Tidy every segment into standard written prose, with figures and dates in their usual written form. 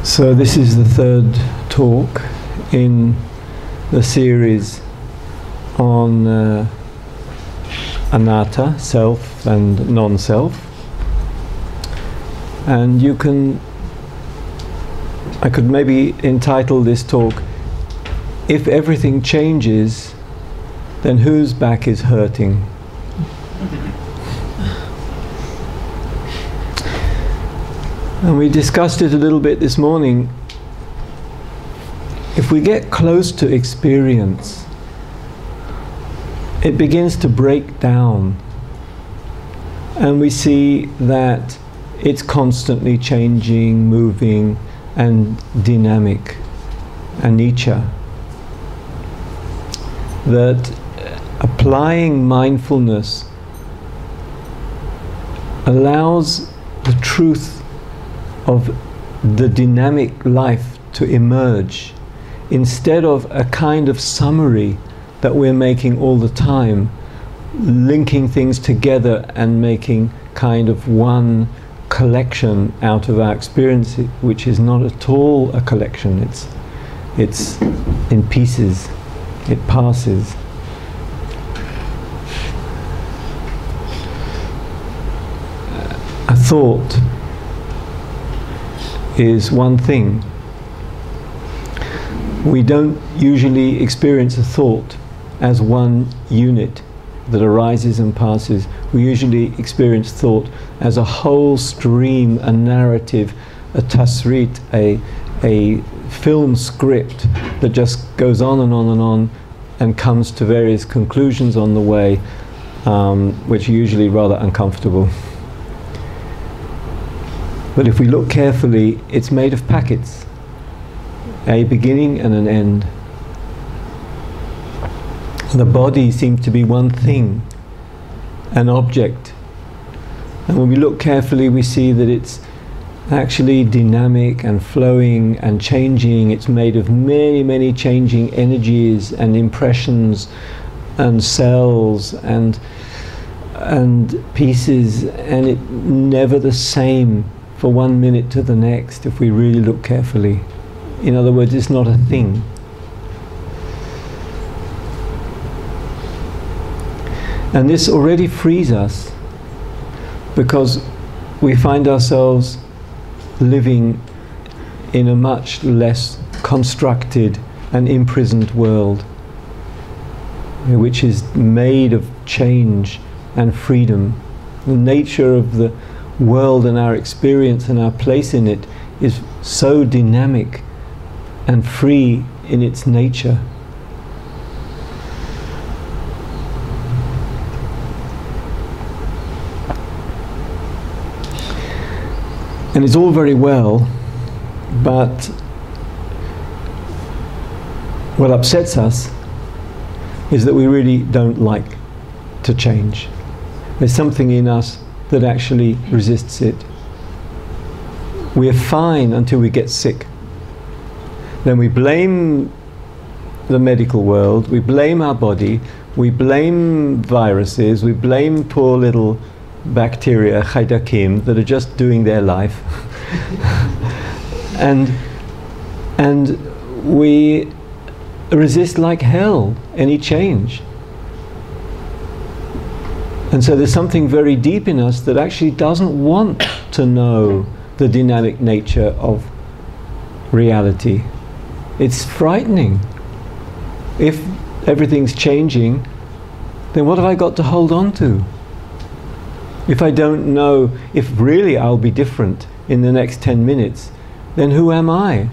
So this is the third talk in the series on anatta, self and non-self. And I could maybe entitle this talk, If Everything Changes, Then Whose Back is Hurting? And we discussed it a little bit this morning. If we get close to experience, it begins to break down, and we see that it's constantly changing, moving, and dynamic, anicca. That applying mindfulness allows the truth of the dynamic life to emerge, instead of a kind of summary that we're making all the time, linking things together and making kind of one collection out of our experience, which is not at all a collection. It's in pieces. It passes. A thought is one thing. We don't usually experience a thought as one unit that arises and passes. We usually experience thought as a whole stream, a narrative, a tasrit, a film script that just goes on and on and on and comes to various conclusions on the way, which are usually rather uncomfortable. But if we look carefully, it's made of packets, a beginning and an end. The body seems to be one thing, an object. And when we look carefully, we see that it's actually dynamic and flowing and changing. It's made of many, many changing energies and impressions and cells and pieces, and it's never the same for 1 minute to the next if we really look carefully. In other words, it's not a thing. And this already frees us, because we find ourselves living in a much less constructed and imprisoned world, which is made of change and freedom. The nature of the world and our experience and our place in it is so dynamic and free in its nature. And it's all very well, but what upsets us is that we really don't like to change. There's something in us that actually resists it. We're fine until we get sick. Then we blame the medical world, we blame our body, we blame viruses, we blame poor little bacteria, chaydakim, that are just doing their life. and we resist like hell any change. And so there's something very deep in us that actually doesn't want to know the dynamic nature of reality. It's frightening. If everything's changing, then what have I got to hold on to? If I don't know if really I'll be different in the next 10 minutes, then who am I?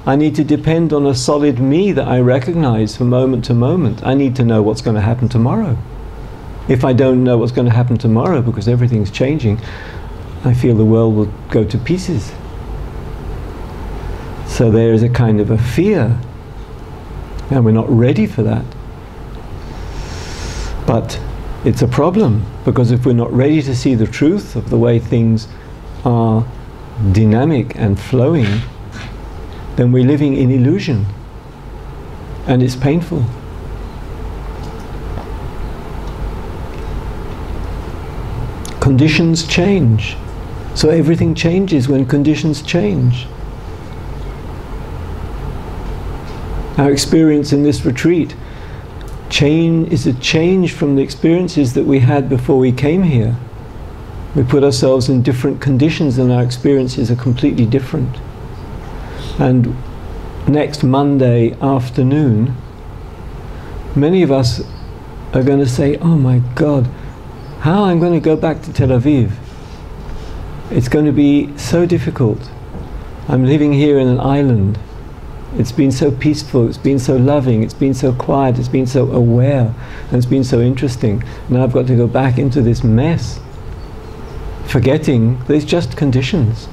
I need to depend on a solid me that I recognize from moment to moment. I need to know what's going to happen tomorrow. If I don't know what's going to happen tomorrow because everything's changing, I feel the world will go to pieces. So there is a kind of a fear, and we're not ready for that. But it's a problem, because if we're not ready to see the truth of the way things are dynamic and flowing, then we're living in illusion, and it's painful. Conditions change. So everything changes when conditions change. Our experience in this retreat is a change from the experiences that we had before we came here. We put ourselves in different conditions and our experiences are completely different. And next Monday afternoon, many of us are going to say, oh my God, how I'm going to go back to Tel Aviv. It's going to be so difficult. I'm living here in an island. It's been so peaceful, it's been so loving, it's been so quiet, it's been so aware, and it's been so interesting. Now I've got to go back into this mess, forgetting there's just conditions.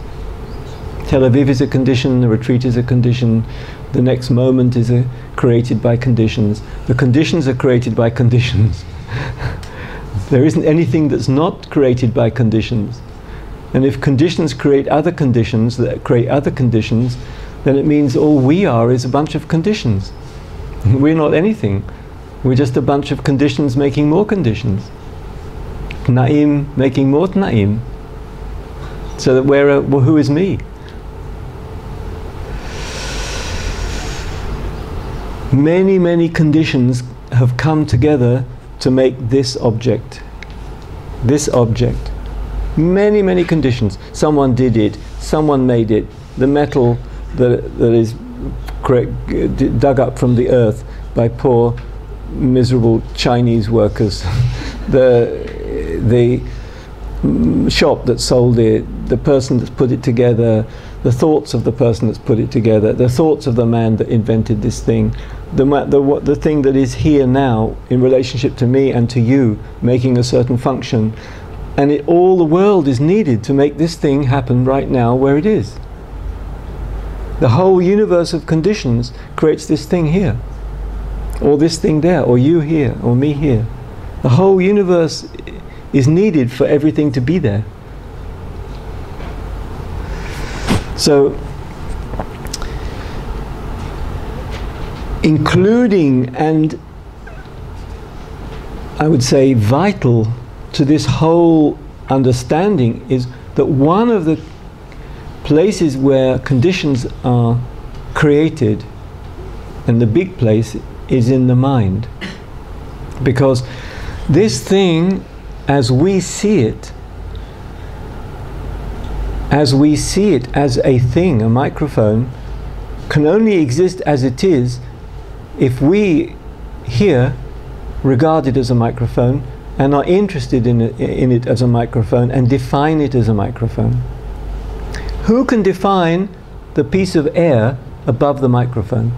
Tel Aviv is a condition, the retreat is a condition, the next moment is created by conditions. The conditions are created by conditions. There isn't anything that's not created by conditions. And if conditions create other conditions that create other conditions, then it means all we are is a bunch of conditions. We're not anything. We're just a bunch of conditions making more conditions. Na'im making more na'im. So that well, who is me? Many, many conditions have come together to make this object. This object. Many, many conditions. Someone did it, someone made it. The metal that is dug up from the earth by poor, miserable Chinese workers. the shop that sold it, the person that's put it together, the thoughts of the person that's put it together, the thoughts of the man that invented this thing, the thing that is here now in relationship to me and to you, making a certain function. And all the world is needed to make this thing happen right now where it is. The whole universe of conditions creates this thing here, or this thing there, or you here, or me here. The whole universe is needed for everything to be there. So, including and I would say vital to this whole understanding is that one of the places where conditions are created, and the big place, is in the mind. Because this thing, as we see it as a thing, a microphone, can only exist as it is if we here regard it as a microphone and are interested in it as a microphone and define it as a microphone. Who can define the piece of air above the microphone?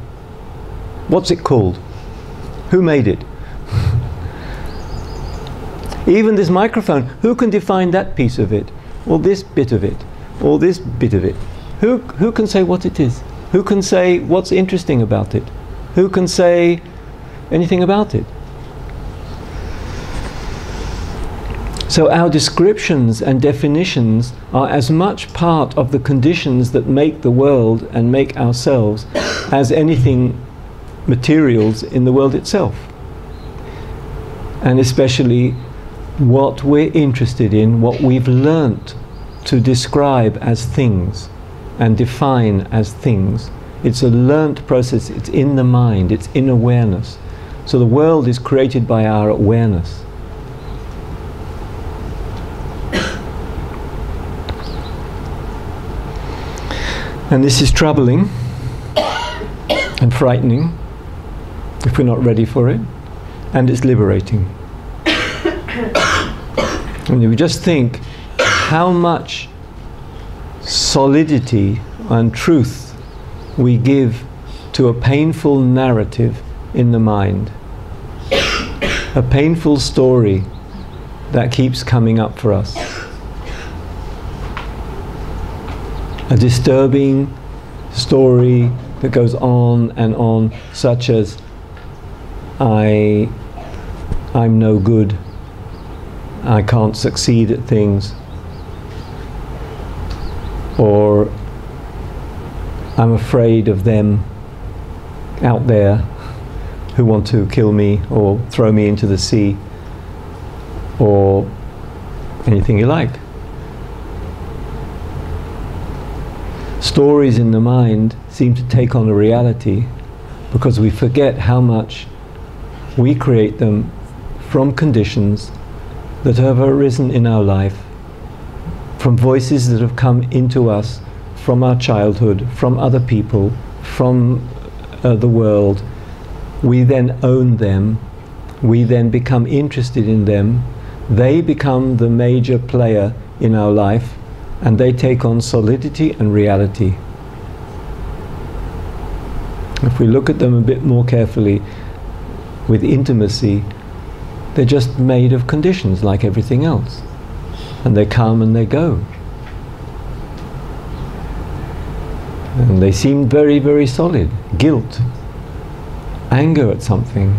What's it called? Who made it? Even this microphone, who can define that piece of it? Or this bit of it? Or this bit of it? Who can say what it is? Who can say what's interesting about it? Who can say anything about it? So our descriptions and definitions are as much part of the conditions that make the world and make ourselves as anything materials in the world itself. And especially what we're interested in, what we've learnt to describe as things and define as things. It's a learnt process, it's in the mind, it's in awareness. So the world is created by our awareness. And this is troubling and frightening if we're not ready for it, and it's liberating. And if we just think how much solidity and truth we give to a painful narrative in the mind, a painful story that keeps coming up for us. A disturbing story that goes on and on, such as I'm no good, I can't succeed at things, or I'm afraid of them out there who want to kill me or throw me into the sea, or anything you like. Stories in the mind seem to take on a reality because we forget how much we create them from conditions that have arisen in our life, from voices that have come into us from our childhood, from other people, from the world. We then own them, we then become interested in them, they become the major player in our life, and they take on solidity and reality. If we look at them a bit more carefully, with intimacy, they're just made of conditions like everything else. And they come and they go. And they seem very, very solid. Guilt, anger at something,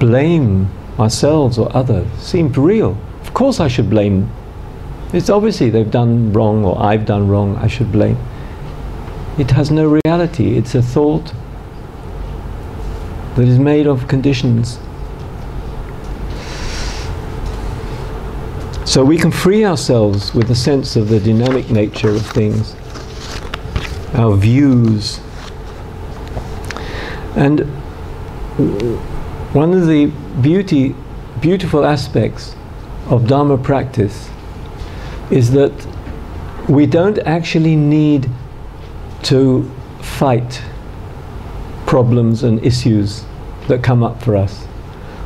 blame ourselves or others seemed real. Of course I should blame. It's obviously they've done wrong, or I've done wrong, I should blame. It has no reality. It's a thought that is made of conditions. So we can free ourselves with a sense of the dynamic nature of things, our views. And one of the beautiful aspects of Dharma practice is that we don't actually need to fight problems and issues that come up for us.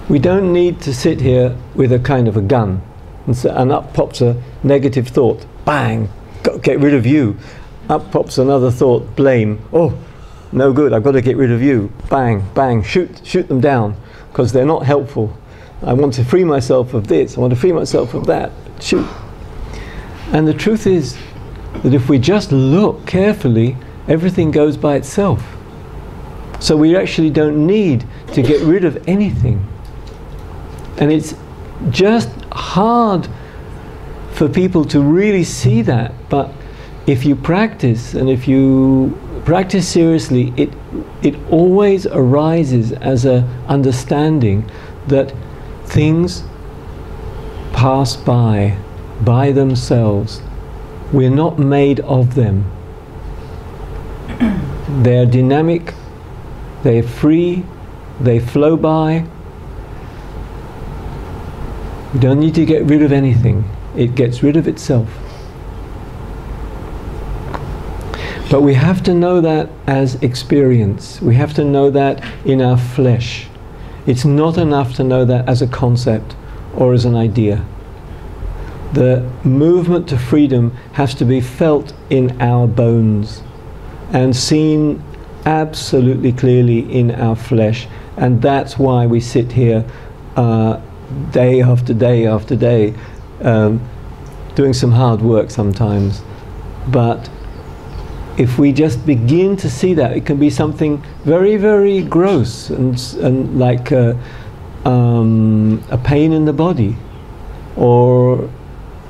We don't need to sit here with a kind of a gun and up pops a negative thought, bang, got to get rid of you. Up pops another thought, blame, oh, no good, I've got to get rid of you. Bang, bang, shoot them down, because they're not helpful. I want to free myself of this, I want to free myself of that, shoot. And the truth is that if we just look carefully, everything goes by itself. So we actually don't need to get rid of anything. And it's just hard for people to really see that, but if you practice, and if you practice seriously, it always arises as a understanding that things pass by themselves. We're not made of them. They're dynamic, they're free, they flow by. We don't need to get rid of anything. It gets rid of itself. But we have to know that as experience. We have to know that in our flesh. It's not enough to know that as a concept or as an idea. The movement to freedom has to be felt in our bones and seen absolutely clearly in our flesh. And that's why we sit here day after day after day, doing some hard work sometimes. But if we just begin to see that, it can be something very, very gross and like a pain in the body or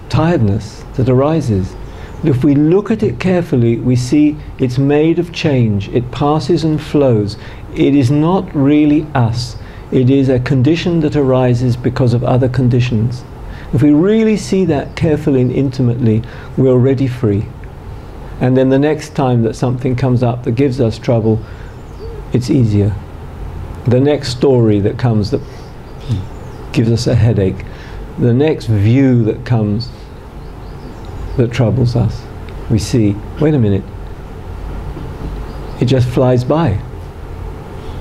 tiredness that arises. But if we look at it carefully, we see it's made of change. It passes and flows. It is not really us. It is a condition that arises because of other conditions. If we really see that carefully and intimately, we're already free. And then the next time that something comes up that gives us trouble, it's easier. The next story that comes that gives us a headache, the next view that comes that troubles us, we see, wait a minute, it just flies by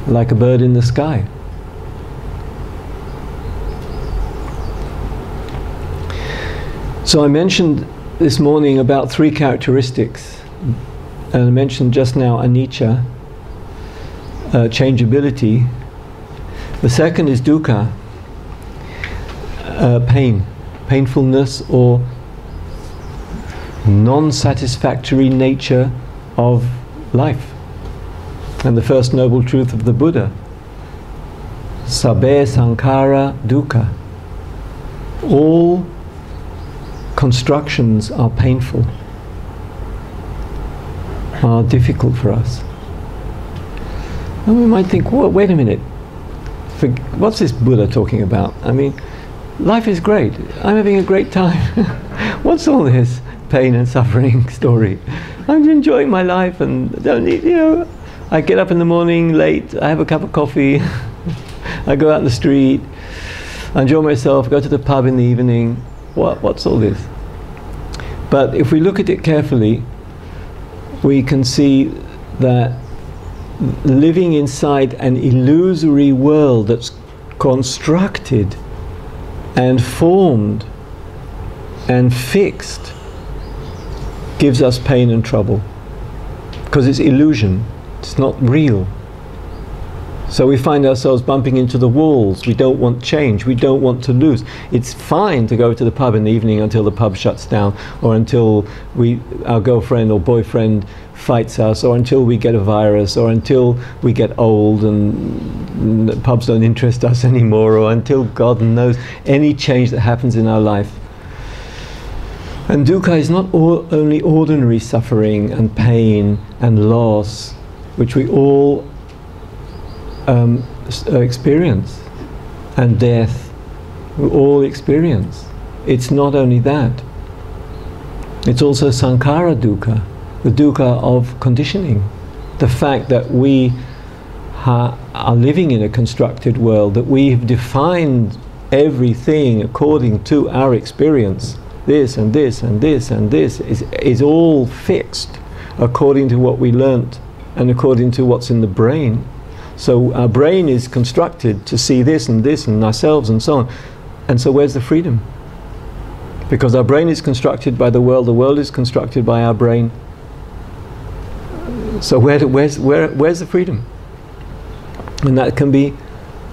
like a bird in the sky. So I mentioned this morning about 3 characteristics, and I mentioned just now anicca, changeability. The second is dukkha, pain, painfulness or non-satisfactory nature of life. And the first noble truth of the Buddha, sabbe sankhara dukkha. All constructions are painful, are difficult for us. And we might think, well, wait a minute, what's this Buddha talking about? I mean, life is great, I'm having a great time. What's all this pain and suffering story? I'm enjoying my life and don't need, I get up in the morning late, I have a cup of coffee, I go out in the street, I enjoy myself, go to the pub in the evening. What's all this? But if we look at it carefully, we can see that living inside an illusory world that's constructed and formed and fixed gives us pain and trouble, because it's illusion, it's not real. So we find ourselves bumping into the walls. We don't want change, we don't want to lose. It's fine to go to the pub in the evening until the pub shuts down, or until our girlfriend or boyfriend fights us, or until we get a virus, or until we get old and the pubs don't interest us anymore, or until God knows any change that happens in our life. And dukkha is not only ordinary suffering and pain and loss, which we all experience, and death, we all experience. It's not only that. It's also sankhara dukkha, the dukkha of conditioning. The fact that we are living in a constructed world, that we have defined everything according to our experience. This and this and this and this is all fixed according to what we learnt and according to what's in the brain. So our brain is constructed to see this and ourselves and so on. And so where's the freedom? Because our brain is constructed by the world is constructed by our brain. So where's the freedom? And that can be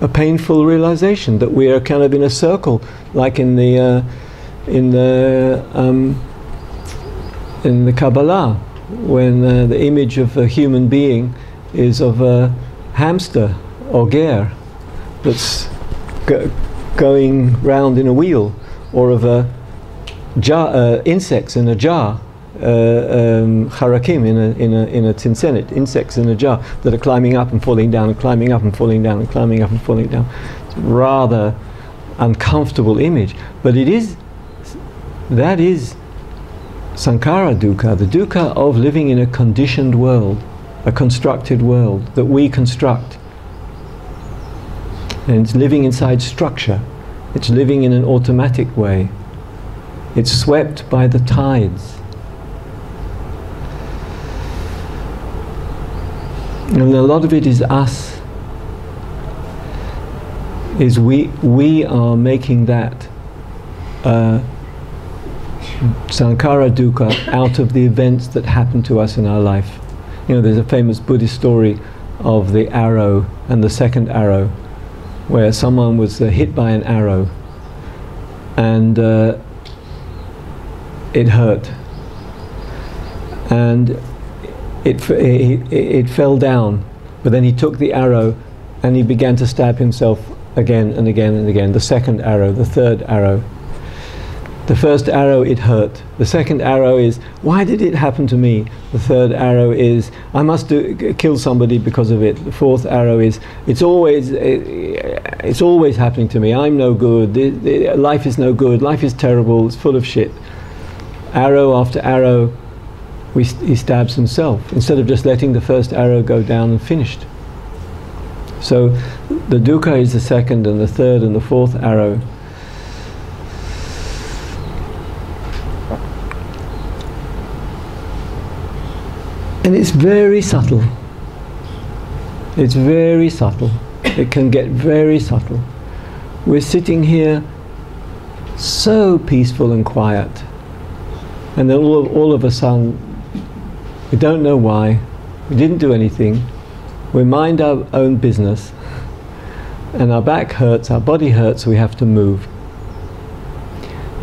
a painful realization, that we are kind of in a circle, like in the Kabbalah, when the image of a human being is of a hamster or ger that's going round in a wheel, or of a jar, insects in a jar, harakim in a tinsenet, insects in a jar that are climbing up and falling down and climbing up and falling down and climbing up and falling down. It's a rather uncomfortable image, but that is sankhara dukkha, the dukkha of living in a conditioned world, a constructed world that we construct. And it's living inside structure. It's living in an automatic way. It's swept by the tides. And a lot of it is us. Is we are making that sankhara dukkha out of the events that happen to us in our life. You know, there's a famous Buddhist story of the arrow and the second arrow, where someone was hit by an arrow and it hurt, and it fell down, but then he took the arrow and he began to stab himself again and again and again. The second arrow, the third arrow. The first arrow, it hurt. The second arrow is, why did it happen to me? The third arrow is, I must kill somebody because of it. The fourth arrow is, it's always happening to me. I'm no good. Life is no good. Life is terrible. It's full of shit. Arrow after arrow, he stabs himself, instead of just letting the first arrow go down and finished. So the dukkha is the second and the third and the fourth arrow. And it's very subtle. It's very subtle. It can get very subtle. We're sitting here so peaceful and quiet, and then all of a sudden, we don't know why, we didn't do anything, we mind our own business, and our back hurts, our body hurts, we have to move.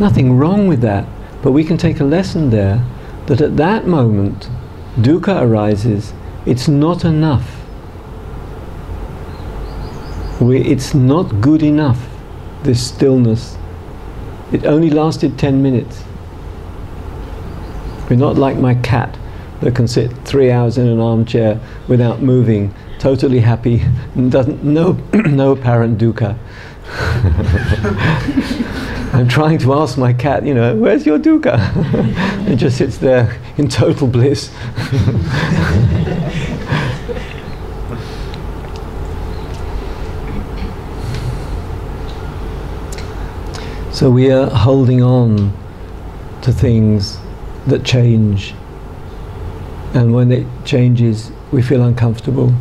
Nothing wrong with that, but we can take a lesson there, that at that moment dukkha arises. It's not enough. It's not good enough, this stillness. It only lasted 10 minutes. We're not like my cat that can sit 3 hours in an armchair without moving, totally happy, and no apparent dukkha. I'm trying to ask my cat, you know, where's your dukkha? It just sits there in total bliss. So we are holding on to things that change, and when it changes we feel uncomfortable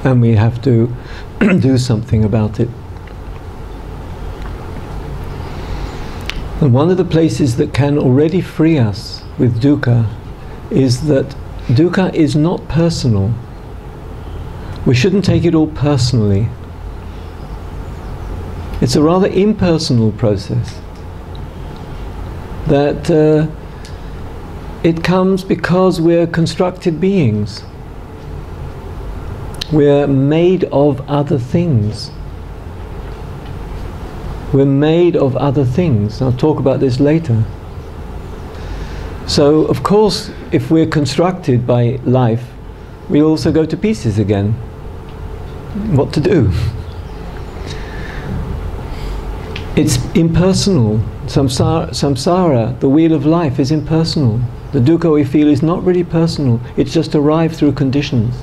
and we have to do something about it. And one of the places that can already free us with dukkha is that dukkha is not personal. We shouldn't take it all personally. It's a rather impersonal process. That it comes because we're constructed beings. We're made of other things. We're made of other things. I'll talk about this later. So, of course, if we're constructed by life, we also go to pieces again. What to do? It's impersonal. Samsara, the wheel of life, is impersonal. The dukkha we feel is not really personal. It's just arrived through conditions.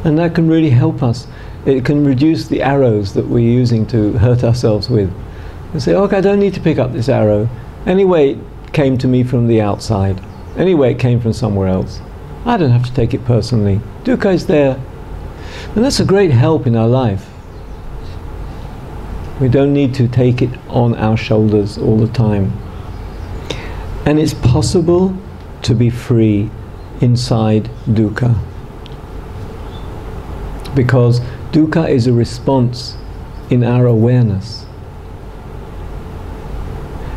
And that can really help us. It can reduce the arrows that we're using to hurt ourselves with. And say, okay, I don't need to pick up this arrow. Anyway, it came to me from the outside. Anyway, it came from somewhere else. I don't have to take it personally. Dukkha is there. And that's a great help in our life. We don't need to take it on our shoulders all the time. And it's possible to be free inside dukkha. Because dukkha is a response in our awareness.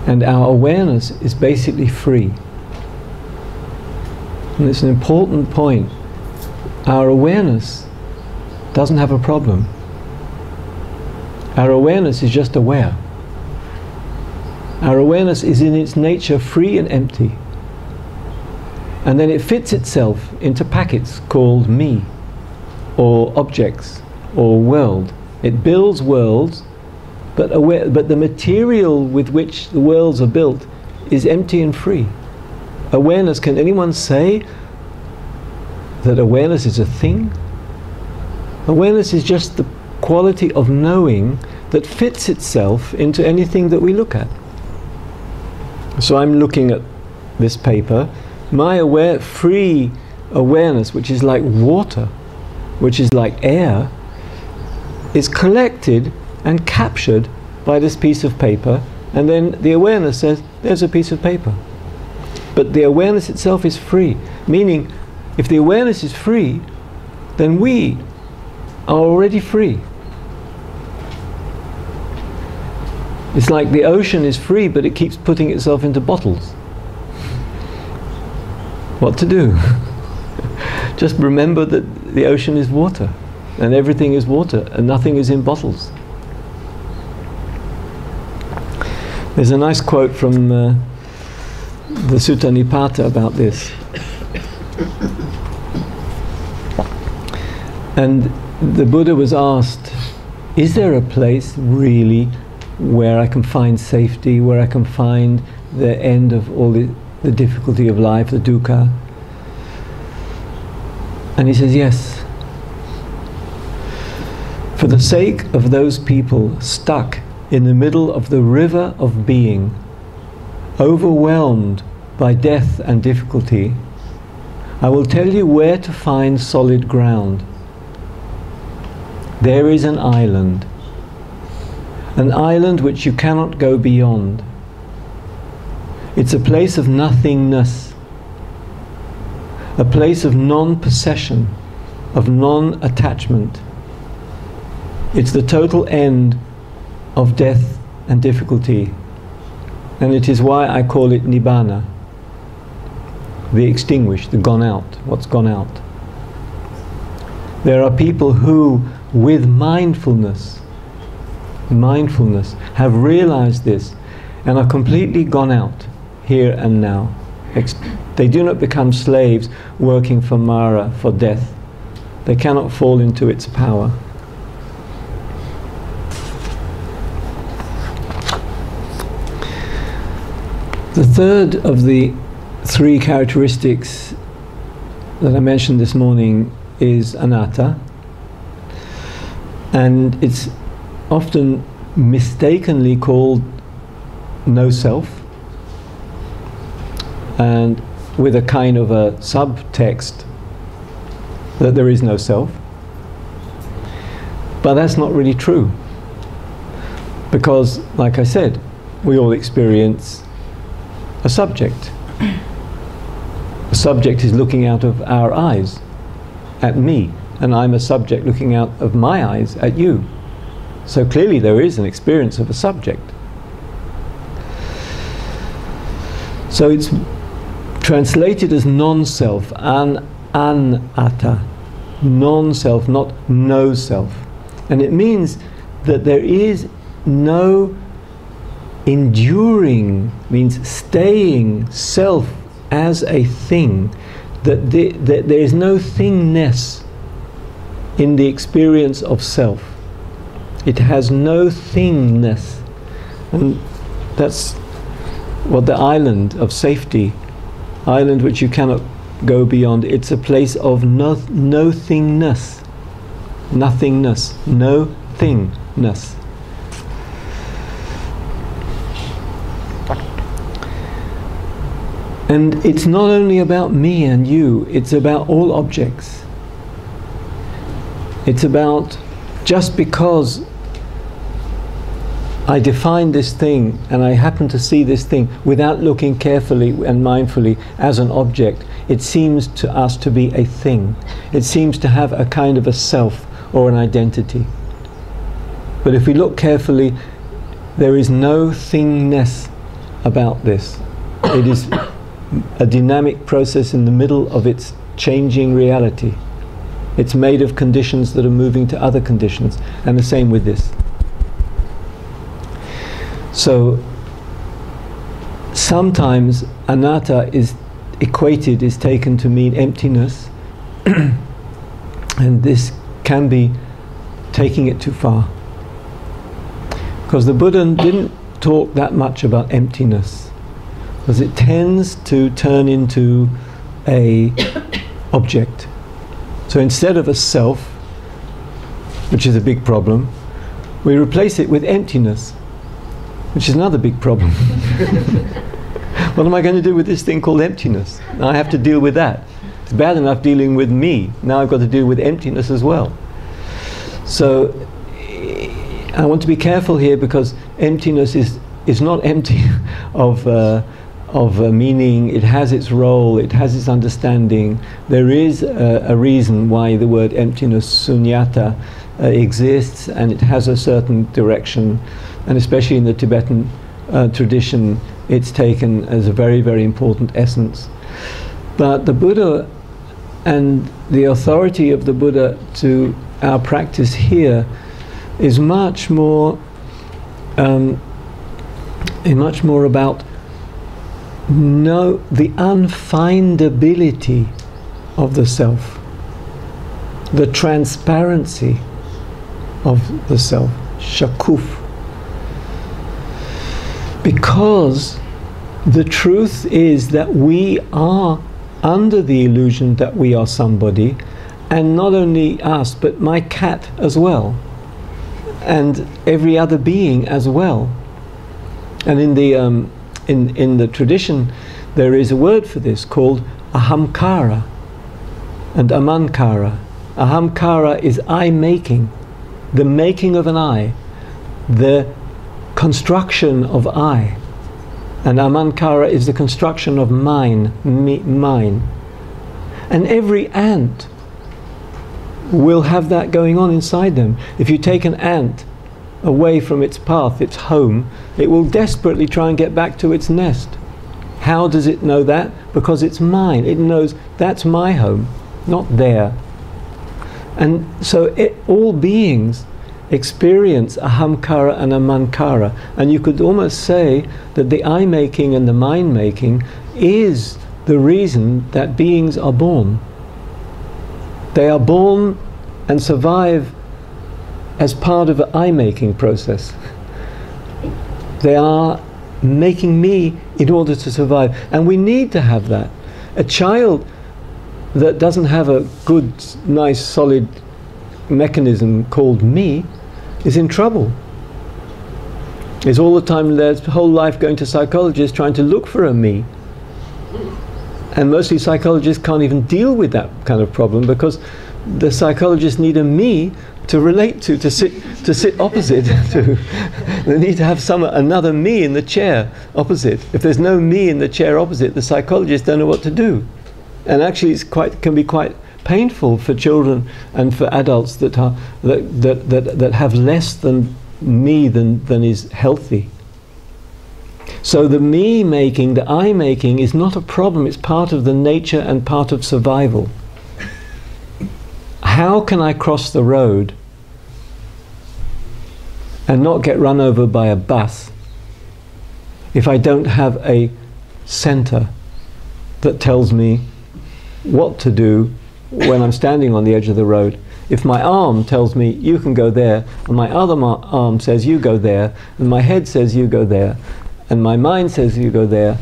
And our awareness is basically free. And it's an important point. Our awareness doesn't have a problem. Our awareness is just aware. Our awareness is in its nature free and empty. And then it fits itself into packets called me, or objects, or world. It builds worlds, but the material with which the worlds are built is empty and free. Awareness, can anyone say that awareness is a thing? Awareness is just the quality of knowing that fits itself into anything that we look at. So I'm looking at this paper. My free awareness, which is like water, which is like air, is collected and captured by this piece of paper, and then the awareness says, there's a piece of paper. But the awareness itself is free, meaning if the awareness is free, then we are already free. It's like the ocean is free, but it keeps putting itself into bottles. What to do? Just remember that the ocean is water, and everything is water, and nothing is in bottles. There's a nice quote from the Sutta Nipata about this. And the Buddha was asked, is there a place really where I can find safety, where I can find the end of all the difficulty of life, the dukkha? And he says, yes. For the sake of those people stuck in the middle of the river of being, overwhelmed by death and difficulty, I will tell you where to find solid ground. There is an island which you cannot go beyond. It's a place of nothingness, a place of non-possession, of non-attachment. It's the total end of death and difficulty, and it is why I call it Nibbana, the extinguished, the gone out, what's gone out. There are people who, with mindfulness, have realized this and are completely gone out, here and now. They do not become slaves working for Mara, for death. They cannot fall into its power. The third of the three characteristics that I mentioned this morning is anatta, and it's often mistakenly called no self, and with a kind of a subtext that there is no self. But that's not really true, because, like I said, we all experience a subject. The subject is looking out of our eyes at me, and I'm a subject looking out of my eyes at you. So clearly there is an experience of a subject. So it's translated as non-self, anata, non-self, not no self. And it means that there is no enduring, means staying self as a thing, that there is no thingness in the experience of self. It has no thingness. And that's what the island of safety, island which you cannot go beyond, it's a place of nothingness. Nothingness. No thingness. And it's not only about me and you, it's about all objects. It's about, just because I define this thing and I happen to see this thing without looking carefully and mindfully as an object, it seems to us to be a thing. It seems to have a kind of a self or an identity. But if we look carefully, there is no thingness about this. It is a dynamic process in the middle of its changing reality. It's made of conditions that are moving to other conditions, and the same with this. So sometimes anatta is equated, is taken to mean emptiness, and this can be taking it too far, because the Buddha didn't talk that much about emptiness, because it tends to turn into a object. So instead of a self, which is a big problem, we replace it with emptiness, which is another big problem. What am I going to do with this thing called emptiness? Now I have to deal with that. It's bad enough dealing with me. Now I've got to deal with emptiness as well. So I want to be careful here, because emptiness is not empty of meaning. It has its role, it has its understanding. There is a reason why the word emptiness, sunyata, exists, and it has a certain direction, and especially in the Tibetan tradition it's taken as a very, very important essence. But the Buddha and the authority of the Buddha to our practice here is much more about the unfindability of the self, the transparency of the self, shakuf. Because the truth is that we are under the illusion that we are somebody, and not only us, but my cat as well, and every other being as well. And in the tradition, there is a word for this called ahamkara and amankara. Ahamkara is I-making, the making of an I, the construction of I. And amankara is the construction of mine, me, mine. And every ant will have that going on inside them. If you take an ant away from its path, its home, it will desperately try and get back to its nest. How does it know that? Because it's mine. It knows that's my home, not there. And so all beings experience ahamkara and amankara, and you could almost say that the I-making and the mind-making is the reason that beings are born. They are born and survive as part of the I-making process. They are making me in order to survive, and we need to have that. A child that doesn't have a good, nice, solid mechanism called me is in trouble. Is all the time their whole life going to psychologists trying to look for a me. And mostly psychologists can't even deal with that kind of problem, because the psychologists need a me to relate to sit opposite to. They need to have another me in the chair opposite. If there's no me in the chair opposite, the psychologists don't know what to do. And actually can be quite painful for children and for adults that have less than me than is healthy. So the me making, the I making, is not a problem. It's part of the nature and part of survival. How can I cross the road and not get run over by a bus if I don't have a center that tells me what to do when I'm standing on the edge of the road? If my arm tells me you can go there, and my other arm says you go there, and my head says you go there, and my mind says you go there,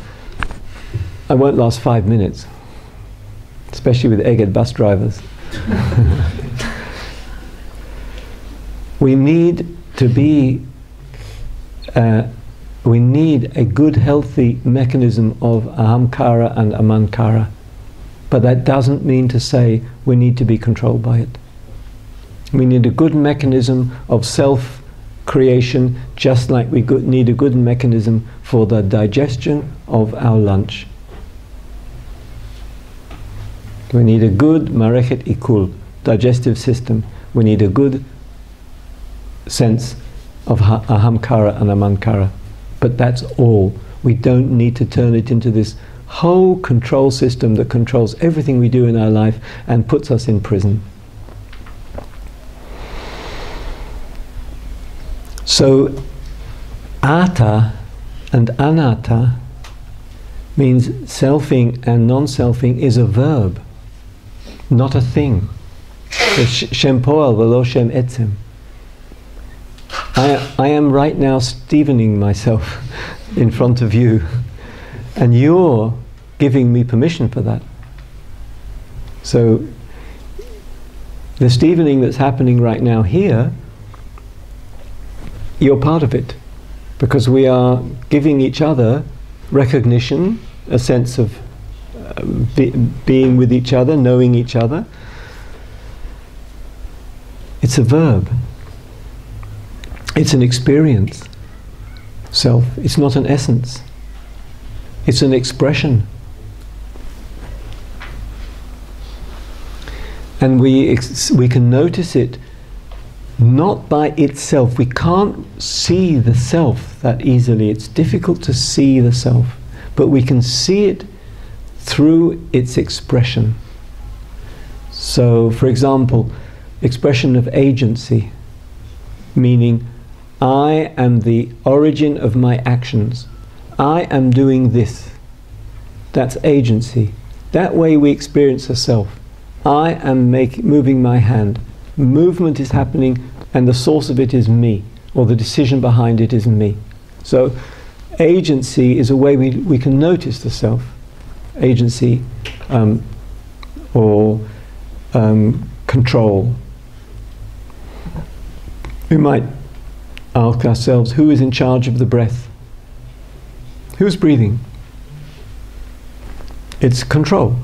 I won't last 5 minutes, especially with egghead bus drivers. We need to be, we need a good healthy mechanism of ahamkara and amankara, but that doesn't mean to say we need to be controlled by it. We need a good mechanism of self-creation, just like we need a good mechanism for the digestion of our lunch. We need a good marechet ikul, digestive system. We need a good sense of ahamkara and amankara. But that's all. We don't need to turn it into this whole control system that controls everything we do in our life and puts us in prison. So, ata and anatta means selfing and non-selfing is a verb, not a thing. Shem poel v'lo shem etzem. I am right now Stevening myself in front of you, and you're giving me permission for that. So, the Stevening that's happening right now here, you're part of it, because we are giving each other recognition, a sense of being with each other, knowing each other. It's a verb. It's an experience. Self. It's not an essence. It's an expression. And we can notice it not by itself. We can't see the self that easily. It's difficult to see the self. But we can see it through its expression. So, for example, expression of agency, meaning I am the origin of my actions. I am doing this. That's agency. That way we experience a self. I am moving my hand. Movement is happening, and the source of it is me, or the decision behind it is me. So agency is a way we can notice the self. Agency or control. We might ask ourselves, who is in charge of the breath? Who's breathing? It's control.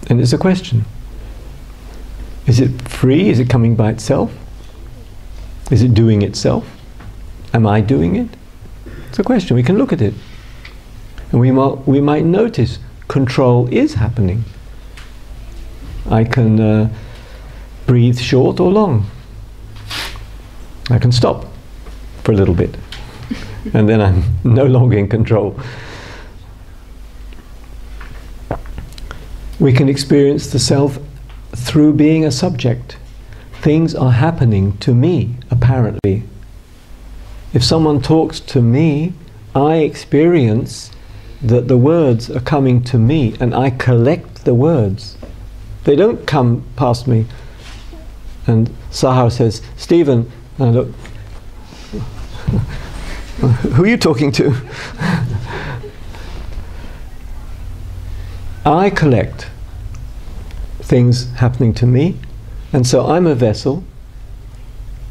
And it's a question. Is it free? Is it coming by itself? Is it doing itself? Am I doing it? It's a question. We can look at it. And we might notice control is happening. I can breathe short or long. I can stop for a little bit. And then I'm no longer in control. We can experience the self through being a subject. Things are happening to me, apparently. If someone talks to me, I experience that the words are coming to me, and I collect the words. They don't come past me. And Sahar says, Stephen, and I look, who are you talking to? I collect things happening to me, and so I'm a vessel,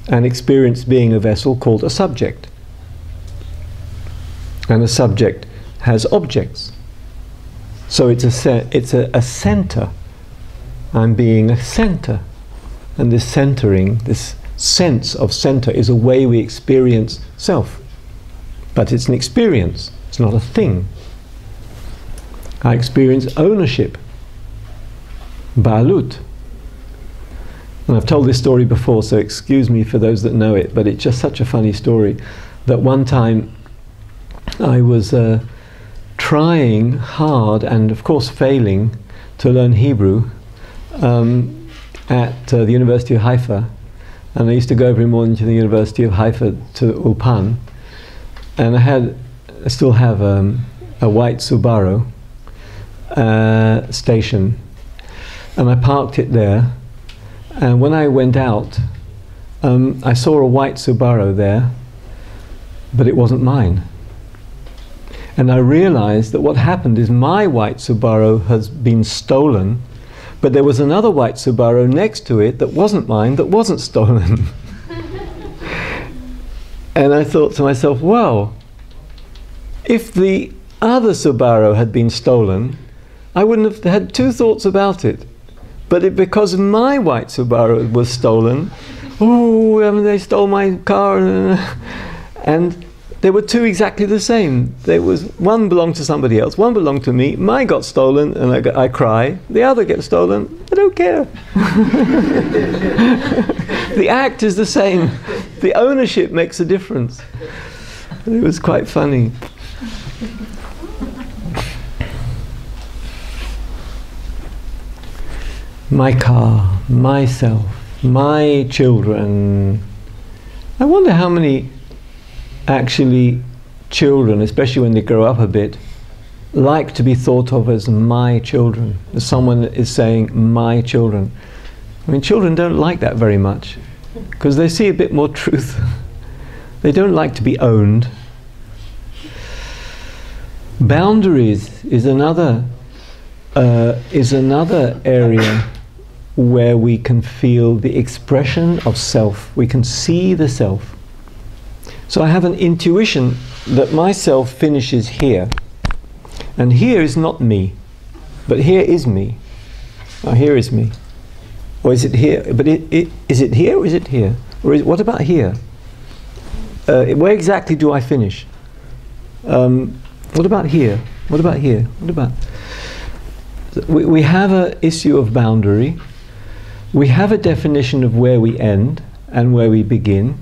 and experience being a vessel called a subject. and a subject has objects. So it's a center. I'm being a center. And this centering, this sense of center, is a way we experience self. But it's an experience, it's not a thing. I experience ownership, balut. And I've told this story before, so excuse me for those that know it, but it's just such a funny story. That one time I was trying hard, and of course failing, to learn Hebrew at the University of Haifa. And I used to go every morning to the University of Haifa to Ulpan. And I still have a white Subaru station. And I parked it there. And when I went out, I saw a white Subaru there, but it wasn't mine. And I realized that what happened is my white Subaru has been stolen, but there was another white Subaru next to it that wasn't mine, that wasn't stolen. And I thought to myself, wow, if the other Subaru had been stolen, I wouldn't have had two thoughts about it. But because my white Subaru was stolen, oh, they stole my car, and there were two exactly the same. There was one belonged to somebody else, one belonged to me. Mine got stolen, and I cry. The other gets stolen. I don't care. The act is the same. The ownership makes a difference. It was quite funny. My car, myself, my children. I wonder how many actually children, especially when they grow up a bit, like to be thought of as my children. As someone is saying, my children. I mean, children don't like that very much, because they see a bit more truth. They don't like to be owned. Boundaries is another area where we can feel the expression of self. We can see the self. So I have an intuition that myself finishes here. And here is not me, but here is me. Oh, here is me. Or is it here? But is it here or is it here? Or what about here? Where exactly do I finish? What about here? What about here? What about... We have an issue of boundary. We have a definition of where we end and where we begin.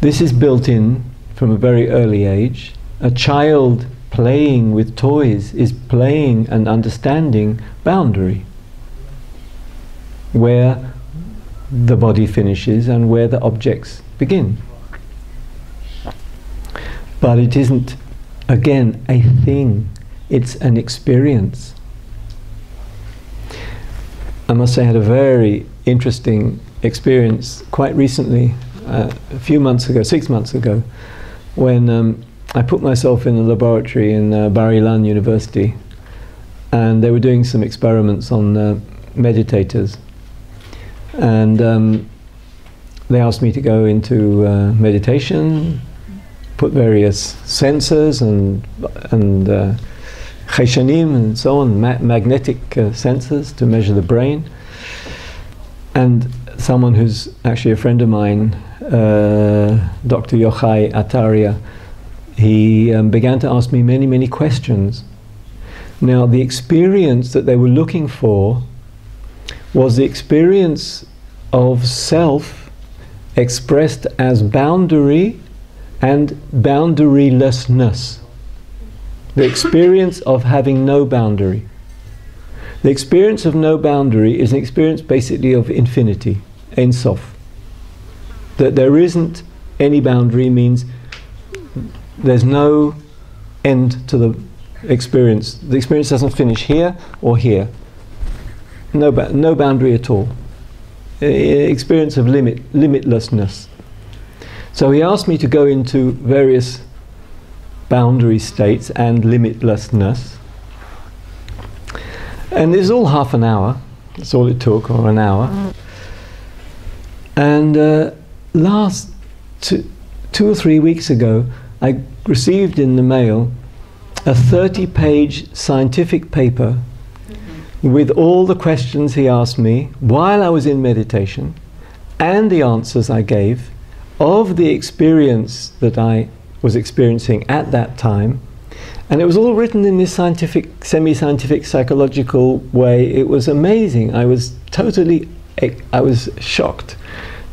This is built in from a very early age. A child playing with toys is playing and understanding boundary, where the body finishes and where the objects begin. But it isn't, again, a thing. It's an experience. I must say I had a very interesting experience quite recently, a few months ago, 6 months ago, when I put myself in a laboratory in Bar-Ilan University, and they were doing some experiments on meditators. And they asked me to go into meditation, put various sensors and Chayshanim and so on, magnetic sensors to measure the brain. And someone who's actually a friend of mine, Dr. Yochai Ataria, he began to ask me many, many questions. Now, the experience that they were looking for was the experience of self expressed as boundary and boundarylessness. The experience of having no boundary. The experience of no boundary is an experience basically of infinity, Ein Sof. That there isn't any boundary means there's no end to the experience. The experience doesn't finish here or here. No boundary at all. Experience of limitlessness. So he asked me to go into various boundary states and limitlessness. And it's all half an hour. That's all it took, or an hour. And last 2 or 3 weeks ago, I received in the mail a 30-page scientific paper with all the questions he asked me while I was in meditation, and the answers I gave of the experience that I was experiencing at that time. And it was all written in this scientific, semi-scientific, psychological way. It was amazing. I was shocked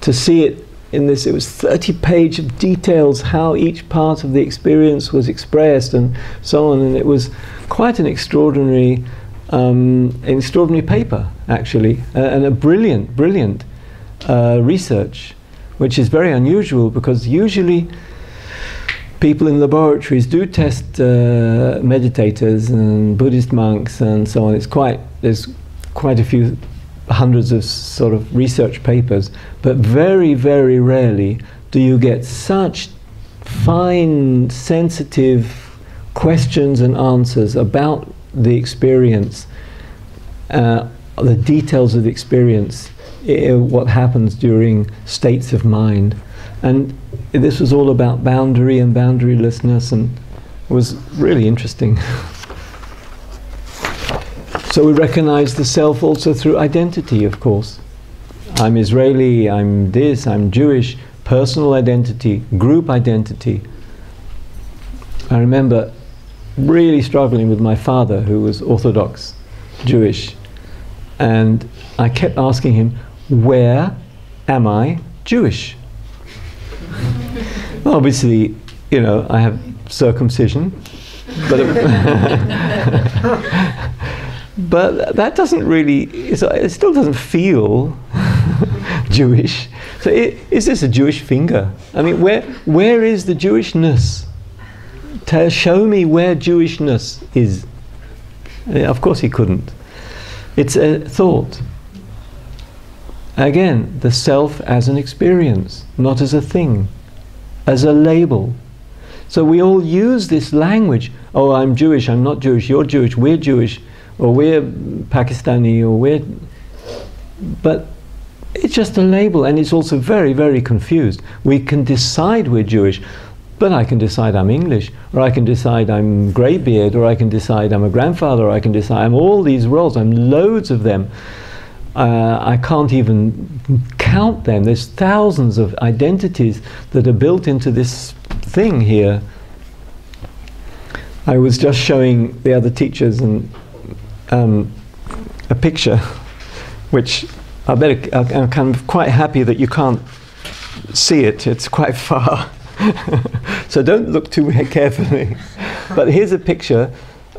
to see it in this. It was 30-page of details, how each part of the experience was expressed and so on. And it was quite an extraordinary paper, actually, and a brilliant research, which is very unusual, because usually people in laboratories do test meditators and Buddhist monks and so on. There's quite a few hundreds of sort of research papers, but very, very rarely do you get such fine, sensitive questions and answers about the experience, the details of the experience, what happens during states of mind. And this was all about boundary and boundarylessness, and it was really interesting. So we recognize the self also through identity, of course. I'm Israeli, I'm this, I'm Jewish, personal identity, group identity. I remember really struggling with my father, who was Orthodox Jewish, and I kept asking him, where am I Jewish? Obviously, you know, I have circumcision, but but that doesn't really, it still doesn't feel Jewish. So is this a Jewish finger? I mean, where is the Jewishness? Show me where Jewishness is. Of course he couldn't. It's a thought. Again, the self as an experience, not as a thing, as a label. So we all use this language. Oh, I'm Jewish, I'm not Jewish, you're Jewish, we're Jewish, or we're Pakistani, or we're... But it's just a label, and it's also very, very confused. We can decide we're Jewish, but I can decide I'm English, or I can decide I'm greybeard, or I can decide I'm a grandfather, or I can decide I'm all these roles, I'm loads of them. I can't even count them. There's thousands of identities that are built into this thing here. I was just showing the other teachers a picture, which I'm kind of quite happy that you can't see it. It's quite far. So don't look too carefully. But here's a picture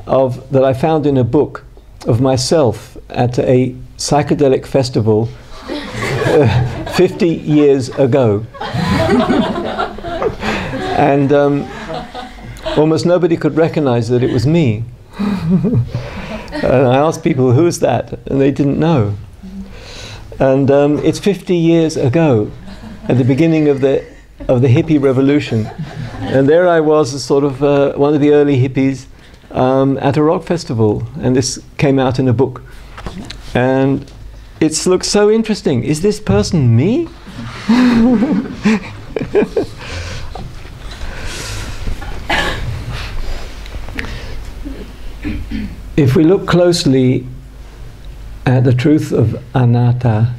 that I found in a book of myself at a psychedelic festival 50 years ago. And almost nobody could recognize that it was me. And I asked people, who's that? And they didn't know. And it's 50 years ago, at the beginning of the hippie revolution. And there I was, as sort of one of the early hippies at a rock festival. And this came out in a book. And it looks so interesting. Is this person me? If we look closely at the truth of anatta,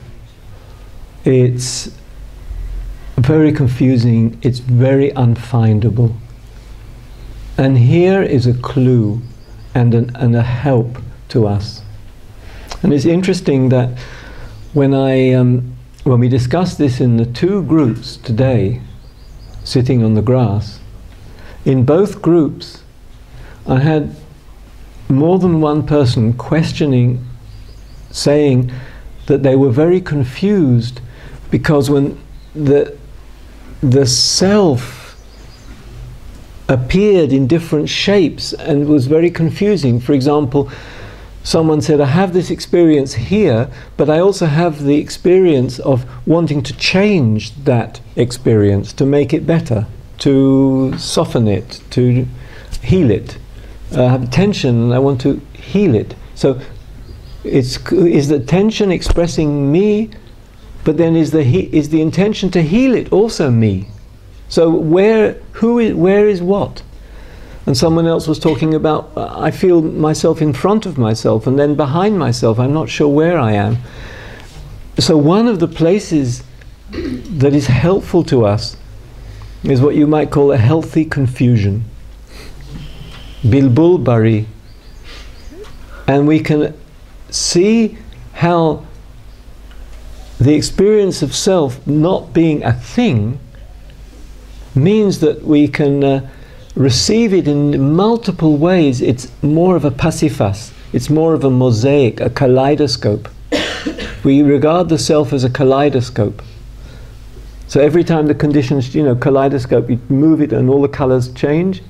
it's very confusing, it's very unfindable. And here is a clue and a help to us. And it's interesting that when we discussed this in the two groups today, sitting on the grass, in both groups I had more than one person questioning, saying that they were very confused because when the self appeared in different shapes and was very confusing. For example, someone said, I have this experience here, but I also have the experience of wanting to change that experience, to make it better, to soften it, to heal it. I have tension and I want to heal it. So is the tension expressing me, but then is the intention to heal it also me? So where is what? And someone else was talking about, I feel myself in front of myself and then behind myself. I'm not sure where I am. So one of the places that is helpful to us is what you might call a healthy confusion. Bilbul bari. And we can see how the experience of self not being a thing means that we can receive it in multiple ways. It's more of a passifas. It's more of a mosaic, a kaleidoscope. We regard the self as a kaleidoscope. So every time the conditions, kaleidoscope, you move it and all the colors change.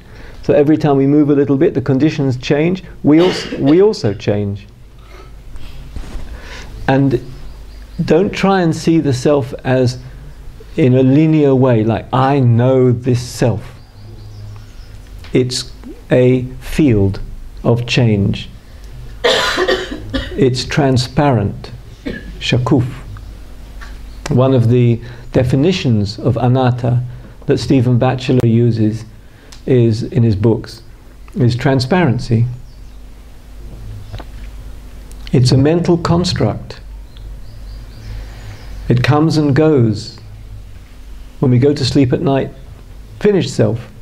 So every time we move a little bit, the conditions change. We also change. And don't try and see the self as in a linear way, like I know this self. It's a field of change. It's transparent, shakuf. One of the definitions of anatta that Stephen Batchelor uses is in his books is transparency. It's a mental construct. It comes and goes. When we go to sleep at night, finished self.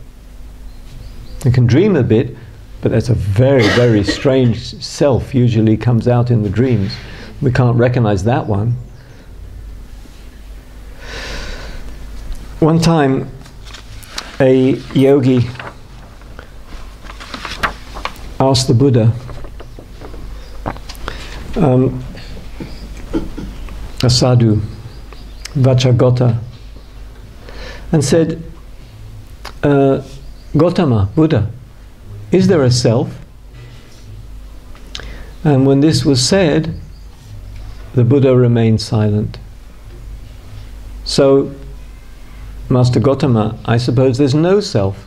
You can dream a bit, but that's a very, very strange self, usually comes out in the dreams. We can't recognize that one. One time, a yogi asked the Buddha, a sadhu, Vachagota, and said, Gotama, Buddha, is there a self? And when this was said, the Buddha remained silent. So, Master Gotama, I suppose there's no self.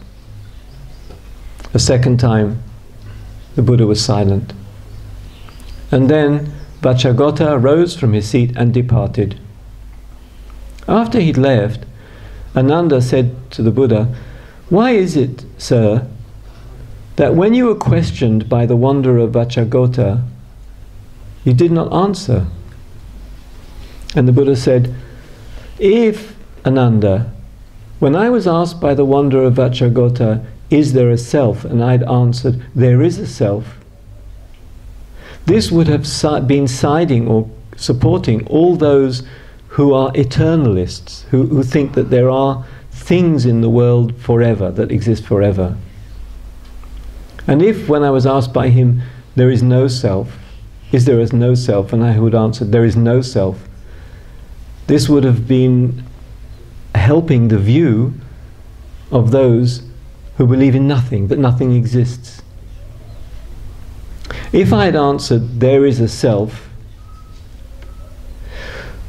A second time, the Buddha was silent. And then Vachagota rose from his seat and departed. After he'd left, Ananda said to the Buddha, why is it, sir, that when you were questioned by the wanderer Vachagota, you did not answer? And the Buddha said, if, Ananda, when I was asked by the wanderer Vachagota, is there a self? And I'd answered, there is a self. This would have been siding or supporting all those who are eternalists, who think that there are things in the world forever, that exist forever. And if, when I was asked by him, there is no self, is there no self? And I would answer, there is no self. This would have been helping the view of those who believe in nothing, that nothing exists. If I had answered, there is a self,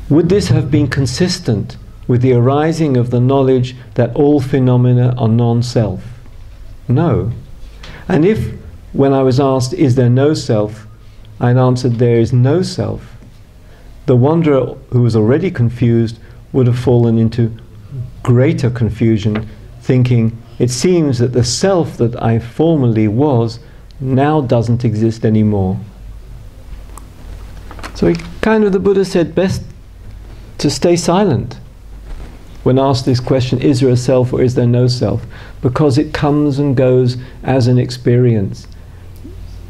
would this have been consistent with the arising of the knowledge that all phenomena are non-self? No. And if, when I was asked, is there no self, I'd answered, there is no self, the wanderer who was already confused would have fallen into greater confusion, thinking, it seems that the self that I formerly was now doesn't exist anymore. So the Buddha said best to stay silent when asked this question, is there a self or is there no self? Because it comes and goes as an experience.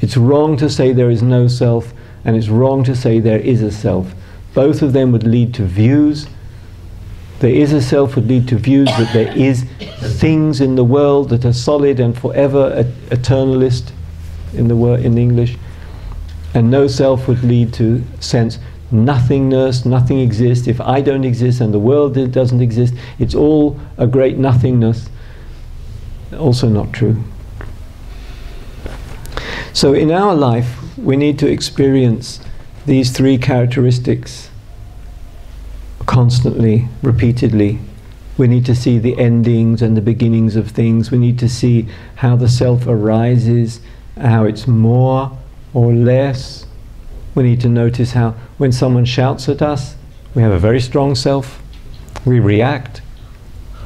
It's wrong to say there is no self, and it's wrong to say there is a self. Both of them would lead to views. There is a self would lead to views that there is things in the world that are solid and forever, eternalist in the English. And no self would lead to sense nothingness, nothing exists. If I don't exist and the world doesn't exist, it's all a great nothingness. Also not true. So in our life, we need to experience these three characteristics constantly, repeatedly. We need to see the endings and the beginnings of things. We need to see how the self arises, how it's more or less. We need to notice how when someone shouts at us, we have a very strong self. We react.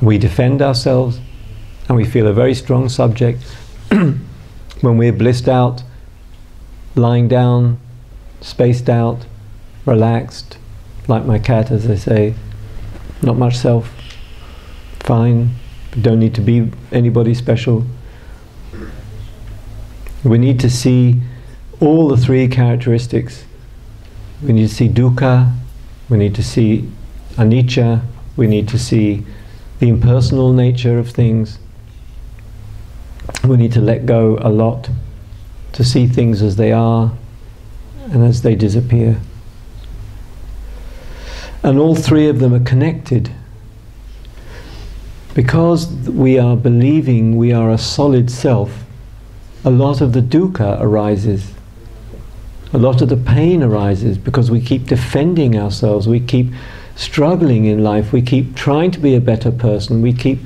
We defend ourselves, and we feel a very strong subject. When we're blissed out, lying down, spaced out, relaxed, like my cat, as I say, not much self, fine, don't need to be anybody special. We need to see all the three characteristics. We need to see dukkha, we need to see anicca, we need to see the impersonal nature of things. We need to let go a lot, to see things as they are and as they disappear. And all three of them are connected. Because we are believing we are a solid self, a lot of the dukkha arises. A lot of the pain arises because we keep defending ourselves, we keep struggling in life, we keep trying to be a better person, we keep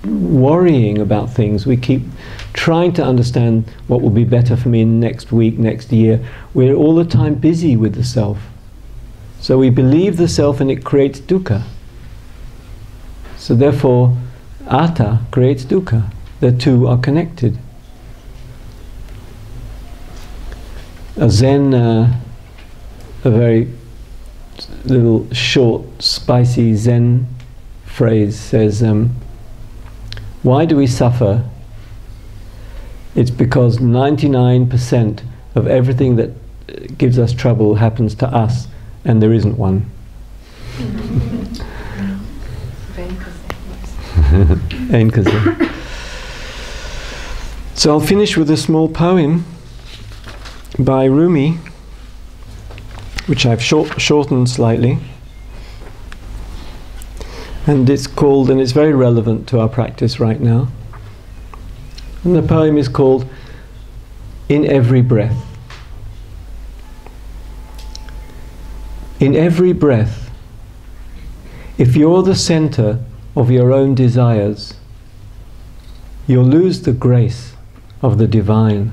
worrying about things, we keep trying to understand what will be better for me next week, next year. We're all the time busy with the self. So we believe the self and it creates dukkha. So therefore, atta creates dukkha. The two are connected. A Zen, a very little short, spicy Zen phrase says, why do we suffer? It's because 99% of everything that gives us trouble happens to us, and there isn't one. So I'll finish with a small poem by Rumi, which I've shortened slightly, and it's called, and it's very relevant to our practice right now, and the poem is called In Every Breath. In every breath, if you're the center of your own desires, you'll lose the grace of the divine.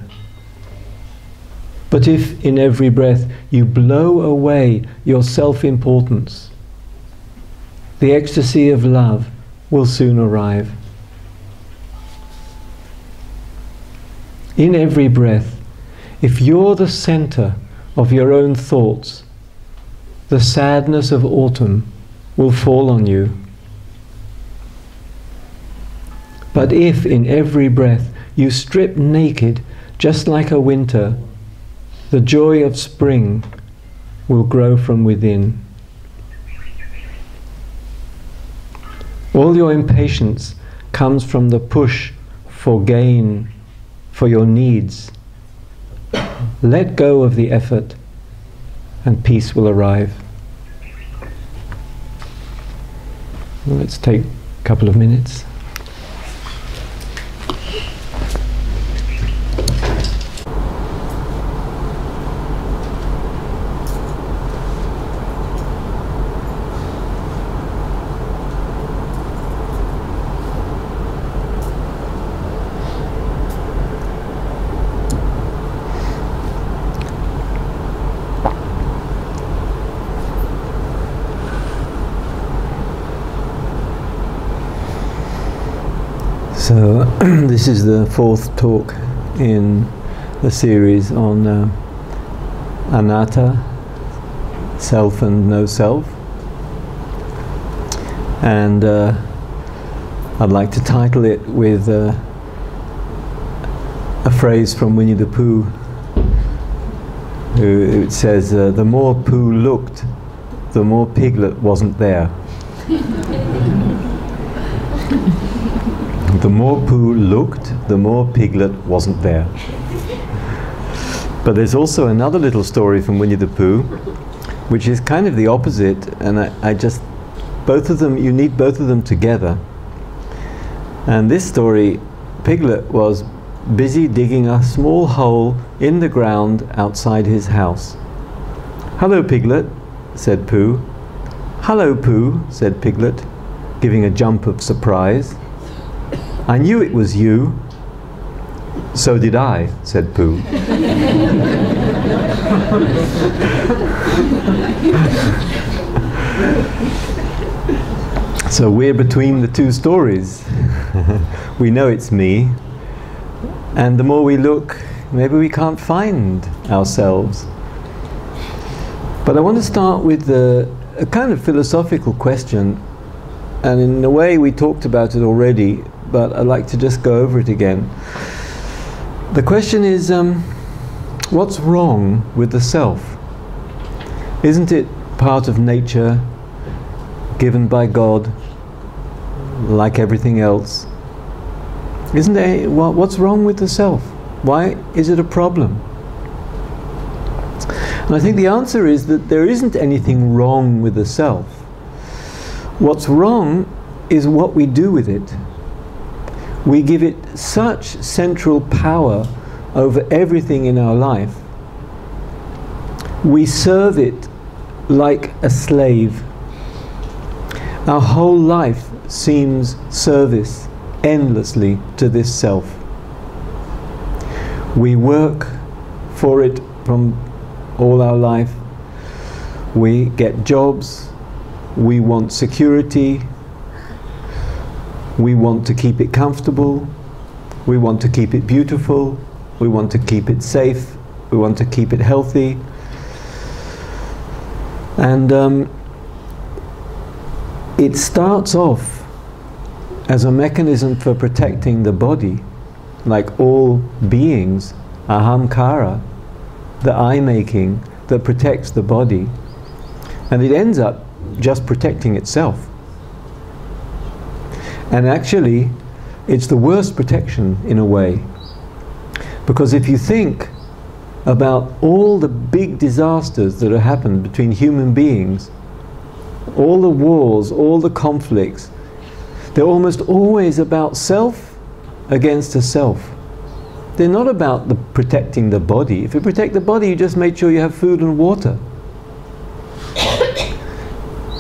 But if in every breath you blow away your self-importance, the ecstasy of love will soon arrive. In every breath, if you're the center of your own thoughts, the sadness of autumn will fall on you. But if in every breath you strip naked, just like a winter, the joy of spring will grow from within. All your impatience comes from the push for gain, for your needs. Let go of the effort, and peace will arrive. Well, let's take a couple of minutes. So this is the fourth talk in the series on anatta, self and no self, and I'd like to title it with a phrase from Winnie the Pooh, who it says, the more Pooh looked, the more Piglet wasn't there. The more Pooh looked, the more Piglet wasn't there. But there's also another little story from Winnie the Pooh, which is kind of the opposite, and I just, both of them, you need both of them together. And this story, Piglet was busy digging a small hole in the ground outside his house. "Hello, Piglet," said Pooh. "Hello, Pooh," said Piglet, giving a jump of surprise. "I knew it was you." "So did I," said Pooh. So we're between the two stories. We know it's me, and the more we look, maybe we can't find ourselves. But I want to start with a kind of philosophical question, and in a way we talked about it already, but I'd like to just go over it again. The question is, what's wrong with the self? Isn't it part of nature, given by God, like everything else? Isn't there, what's wrong with the self? Why is it a problem? And I think the answer is that there isn't anything wrong with the self. What's wrong is what we do with it. We give it such central power over everything in our life. We serve it like a slave. Our whole life seems service endlessly to this self. We work for it from all our life. We get jobs. We want security. We want to keep it comfortable. We want to keep it beautiful. We want to keep it safe. We want to keep it healthy. And it starts off as a mechanism for protecting the body, like all beings, ahamkara, the I-making that protects the body. And it ends up just protecting itself. And actually, it's the worst protection in a way. Because if you think about all the big disasters that have happened between human beings, all the wars, all the conflicts, they're almost always about self against a self. They're not about protecting the body. If you protect the body, you just make sure you have food and water.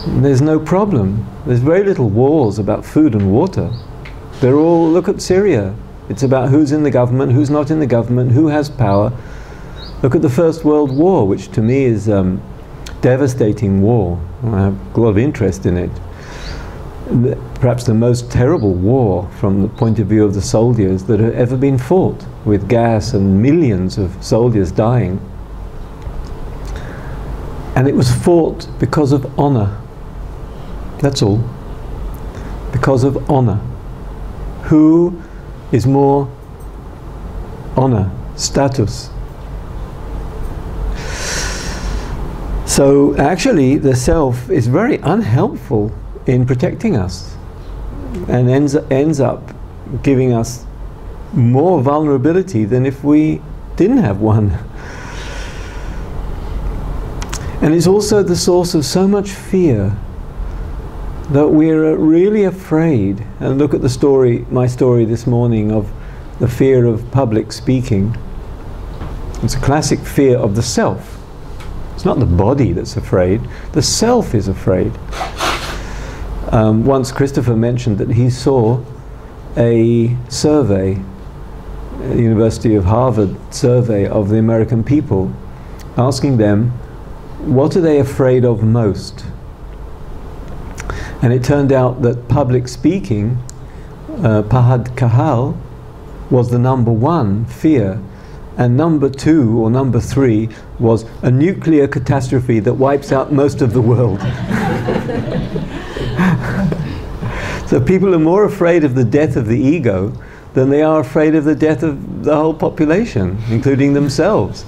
There's no problem. There's very little wars about food and water. They're all, look at Syria. It's about who's in the government, who's not in the government, who has power. Look at the First World War, which to me is devastating war. I have a lot of interest in it. Perhaps the most terrible war from the point of view of the soldiers that have ever been fought, with gas and millions of soldiers dying. And it was fought because of honor. That's all. Because of honor. Who is more honor, status? So actually the self is very unhelpful in protecting us, and ends up giving us more vulnerability than if we didn't have one. And it's also the source of so much fear that we're really afraid. And look at the story, my story this morning, of the fear of public speaking. It's a classic fear of the self. It's not the body that's afraid, the self is afraid. Once Christopher mentioned that he saw a survey, a University of Harvard survey of the American people, asking them, what are they afraid of most? And it turned out that public speaking, pahad kahal, was the #1 fear. And #2 or #3 was a nuclear catastrophe that wipes out most of the world. So people are more afraid of the death of the ego than they are afraid of the death of the whole population, including themselves.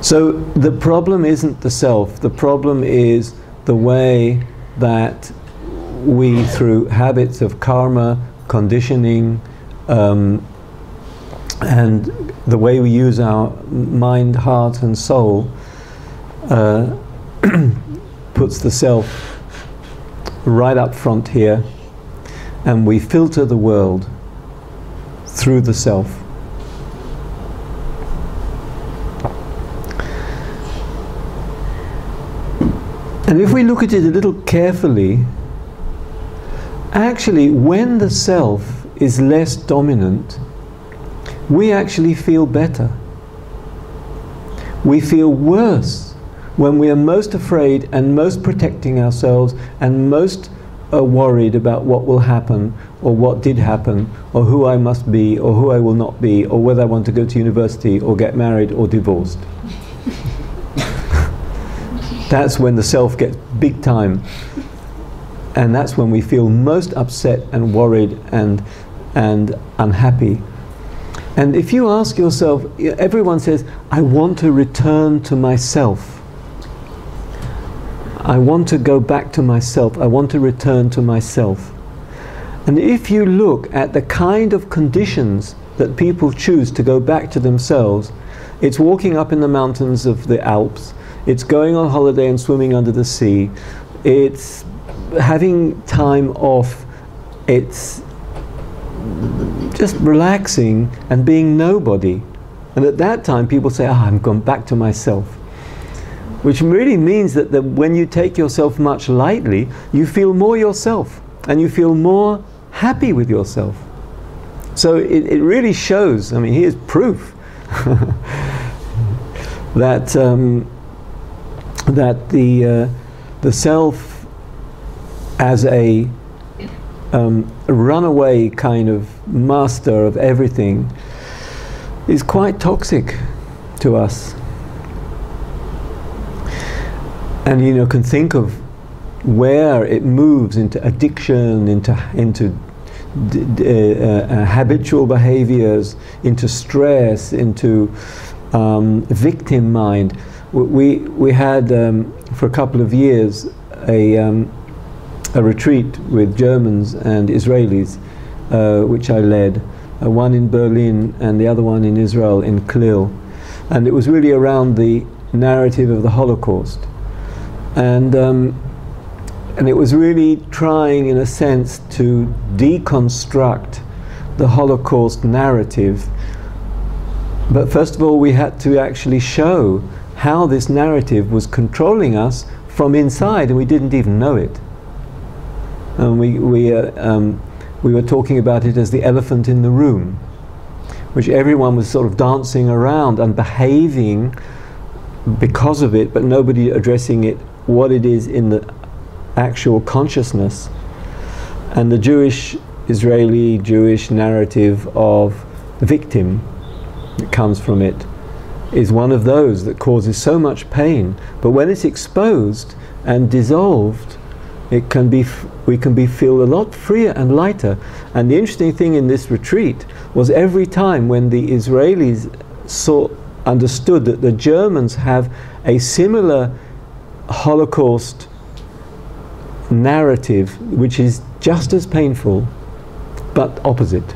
So the problem isn't the self, the problem is the way that we, through habits of karma, conditioning, and the way we use our mind, heart and soul, puts the self right up front here, and we filter the world through the self. And if we look at it a little carefully, actually when the self is less dominant, we actually feel better. We feel worse when we are most afraid and most protecting ourselves and most worried about what will happen or what did happen or who I must be or who I will not be or whether I want to go to university or get married or divorced. That's when the self gets big time, and that's when we feel most upset and worried and unhappy. And if you ask yourself, everyone says, I want to return to myself. I want to go back to myself. I want to return to myself. And if you look at the kind of conditions that people choose to go back to themselves, it's walking up in the mountains of the Alps, it's going on holiday and swimming under the sea, it's having time off, it's just relaxing and being nobody. And at that time people say, I'm gone back to myself. Which really means that when you take yourself much lightly, you feel more yourself and you feel more happy with yourself. So it really shows, I mean, here's proof that that the self as a runaway kind of master of everything is quite toxic to us. And you know, can think of where it moves into addiction, into habitual behaviors, into stress, into victim mind. We had for a couple of years a retreat with Germans and Israelis, which I led, one in Berlin and the other one in Israel, in Klil. And it was really around the narrative of the Holocaust. And it was really trying, in a sense, to deconstruct the Holocaust narrative. But first of all, we had to actually show how this narrative was controlling us from inside, and we didn't even know it. And we were talking about it as the elephant in the room, which everyone was sort of dancing around and behaving because of it, but nobody addressing it, what it is in the actual consciousness. And the Israeli Jewish narrative of the victim that comes from it is one of those that causes so much pain. But when it's exposed and dissolved, it can be we can feel a lot freer and lighter. And the interesting thing in this retreat was every time when the Israelis understood that the Germans have a similar Holocaust narrative, which is just as painful but opposite.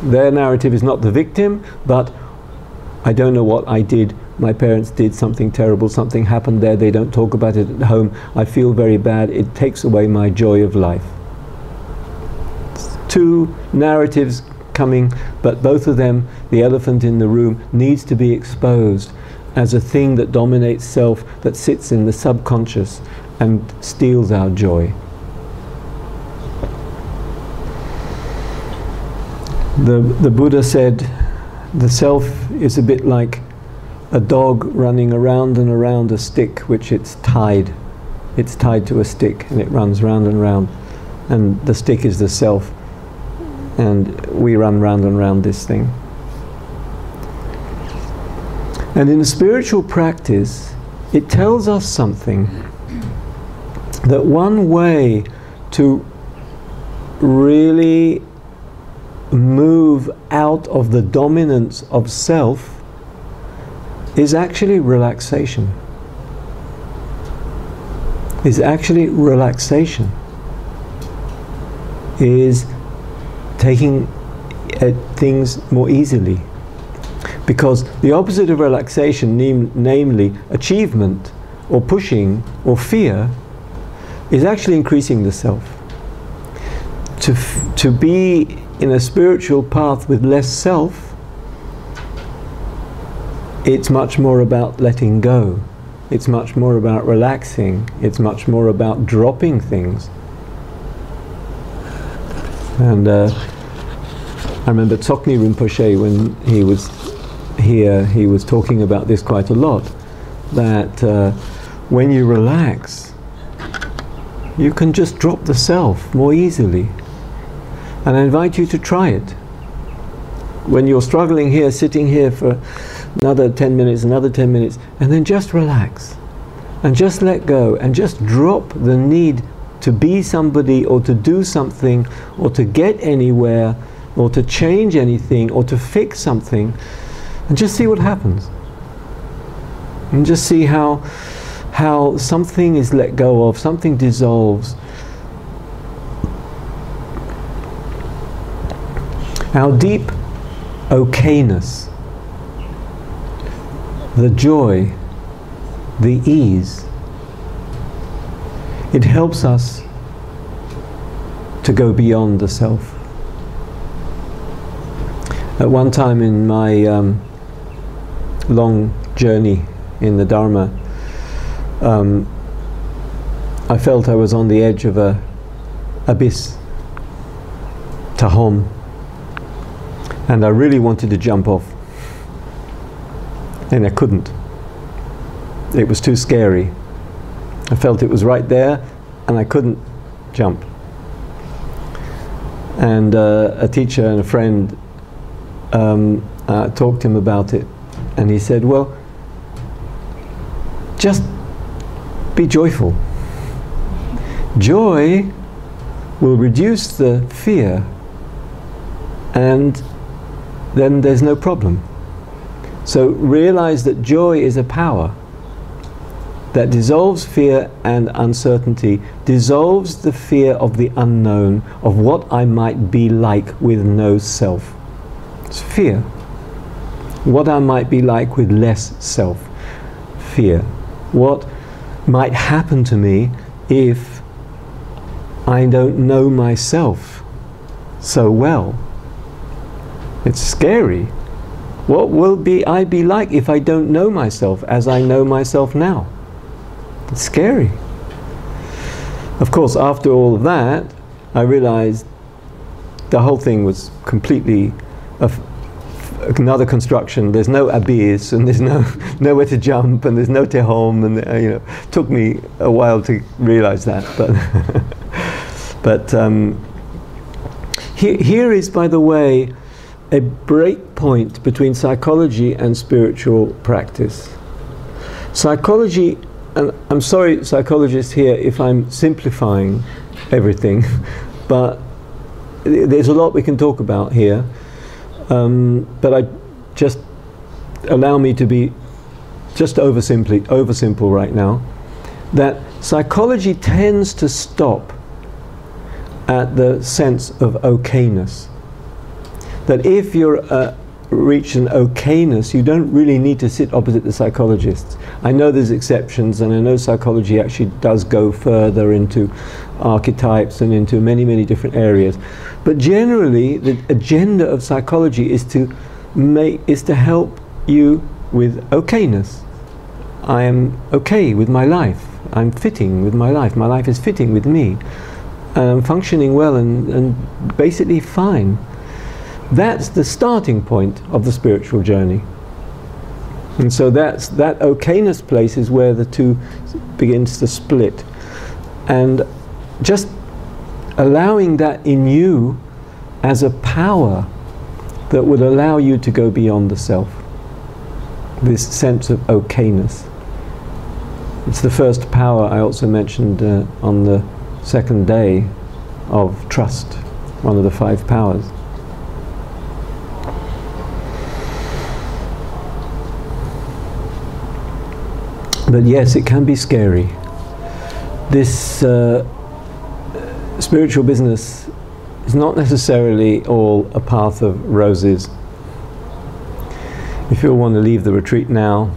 Their narrative is not the victim, but I don't know what I did, my parents did something terrible, something happened there, they don't talk about it at home, I feel very bad, it takes away my joy of life. Two narratives coming, but both of them, the elephant in the room, needs to be exposed as a thing that dominates self, that sits in the subconscious and steals our joy. The Buddha said the self is a bit like a dog running around and around a stick which it's tied. It's tied to a stick and it runs round and round, and the stick is the self, and we run round and round this thing. And in a spiritual practice, it tells us something, that one way to really move out of the dominance of self is actually relaxation. Is taking things more easily. Because the opposite of relaxation, namely achievement or pushing or fear, is actually increasing the self. To be in a spiritual path with less self, it's much more about letting go. It's much more about relaxing. It's much more about dropping things. And I remember Tsoknyi Rinpoche, when he was here, he was talking about this quite a lot. that when you relax, you can just drop the self more easily. And I invite you to try it. When you're struggling here, sitting here for another 10 minutes, another 10 minutes, and then just relax. And just let go, and just drop the need to be somebody, or to do something, or to get anywhere, or to change anything, or to fix something, and just see what happens. And just see how something is let go of, something dissolves. Our deep okayness, the joy, the ease, it helps us to go beyond the self. At one time in my long journey in the Dharma, I felt I was on the edge of a abyss, tahom, and I really wanted to jump off, and I couldn't. It was too scary. I felt it was right there, and I couldn't jump. And a teacher and a friend talked to him about it, and he said, well, just be joyful. Joy will reduce the fear, and then there's no problem. So realize that joy is a power that dissolves fear and uncertainty, dissolves the fear of the unknown, of what I might be like with no self. It's fear. What I might be like with less self. Fear. What might happen to me if I don't know myself so well. It's scary. What will I be like if I don't know myself as I know myself now? It's scary. Of course, after all of that, I realized the whole thing was completely another construction. There's no abyss, and there's nowhere to jump, and there's no tehom, and you know, it took me a while to realize that. But here is, by the way, a break point between psychology and spiritual practice. Psychology, and I'm sorry, psychologists, here if I'm simplifying everything, but there's a lot we can talk about here. But I just allow me to be just oversimple right now. That psychology tends to stop at the sense of okayness. That if you're reach an okayness, you don't really need to sit opposite the psychologists. I know there's exceptions, and I know psychology actually does go further into archetypes and into many, many different areas. But generally, the agenda of psychology is to help you with okayness. I am okay with my life. I'm fitting with my life. My life is fitting with me. I'm functioning well and basically fine. That's the starting point of the spiritual journey. And so that okayness place is where the two begins to split. And just allowing that in you as a power that would allow you to go beyond the self. This sense of okayness. It's the first power I also mentioned on the second day of trust, one of the 5 powers. But yes, it can be scary. This spiritual business is not necessarily all a path of roses. If you want to leave the retreat now,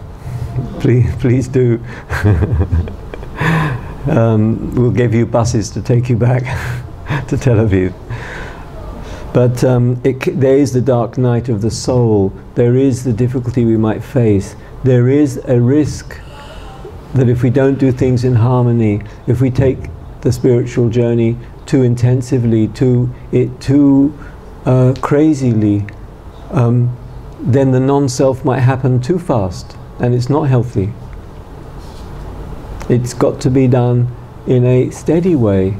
please do. We'll give you buses to take you back to Tel Aviv. But there is the dark night of the soul. There is the difficulty we might face. There is a risk that if we don't do things in harmony, if we take the spiritual journey too intensively, too crazily, then the non-self might happen too fast, and it's not healthy. It's got to be done in a steady way,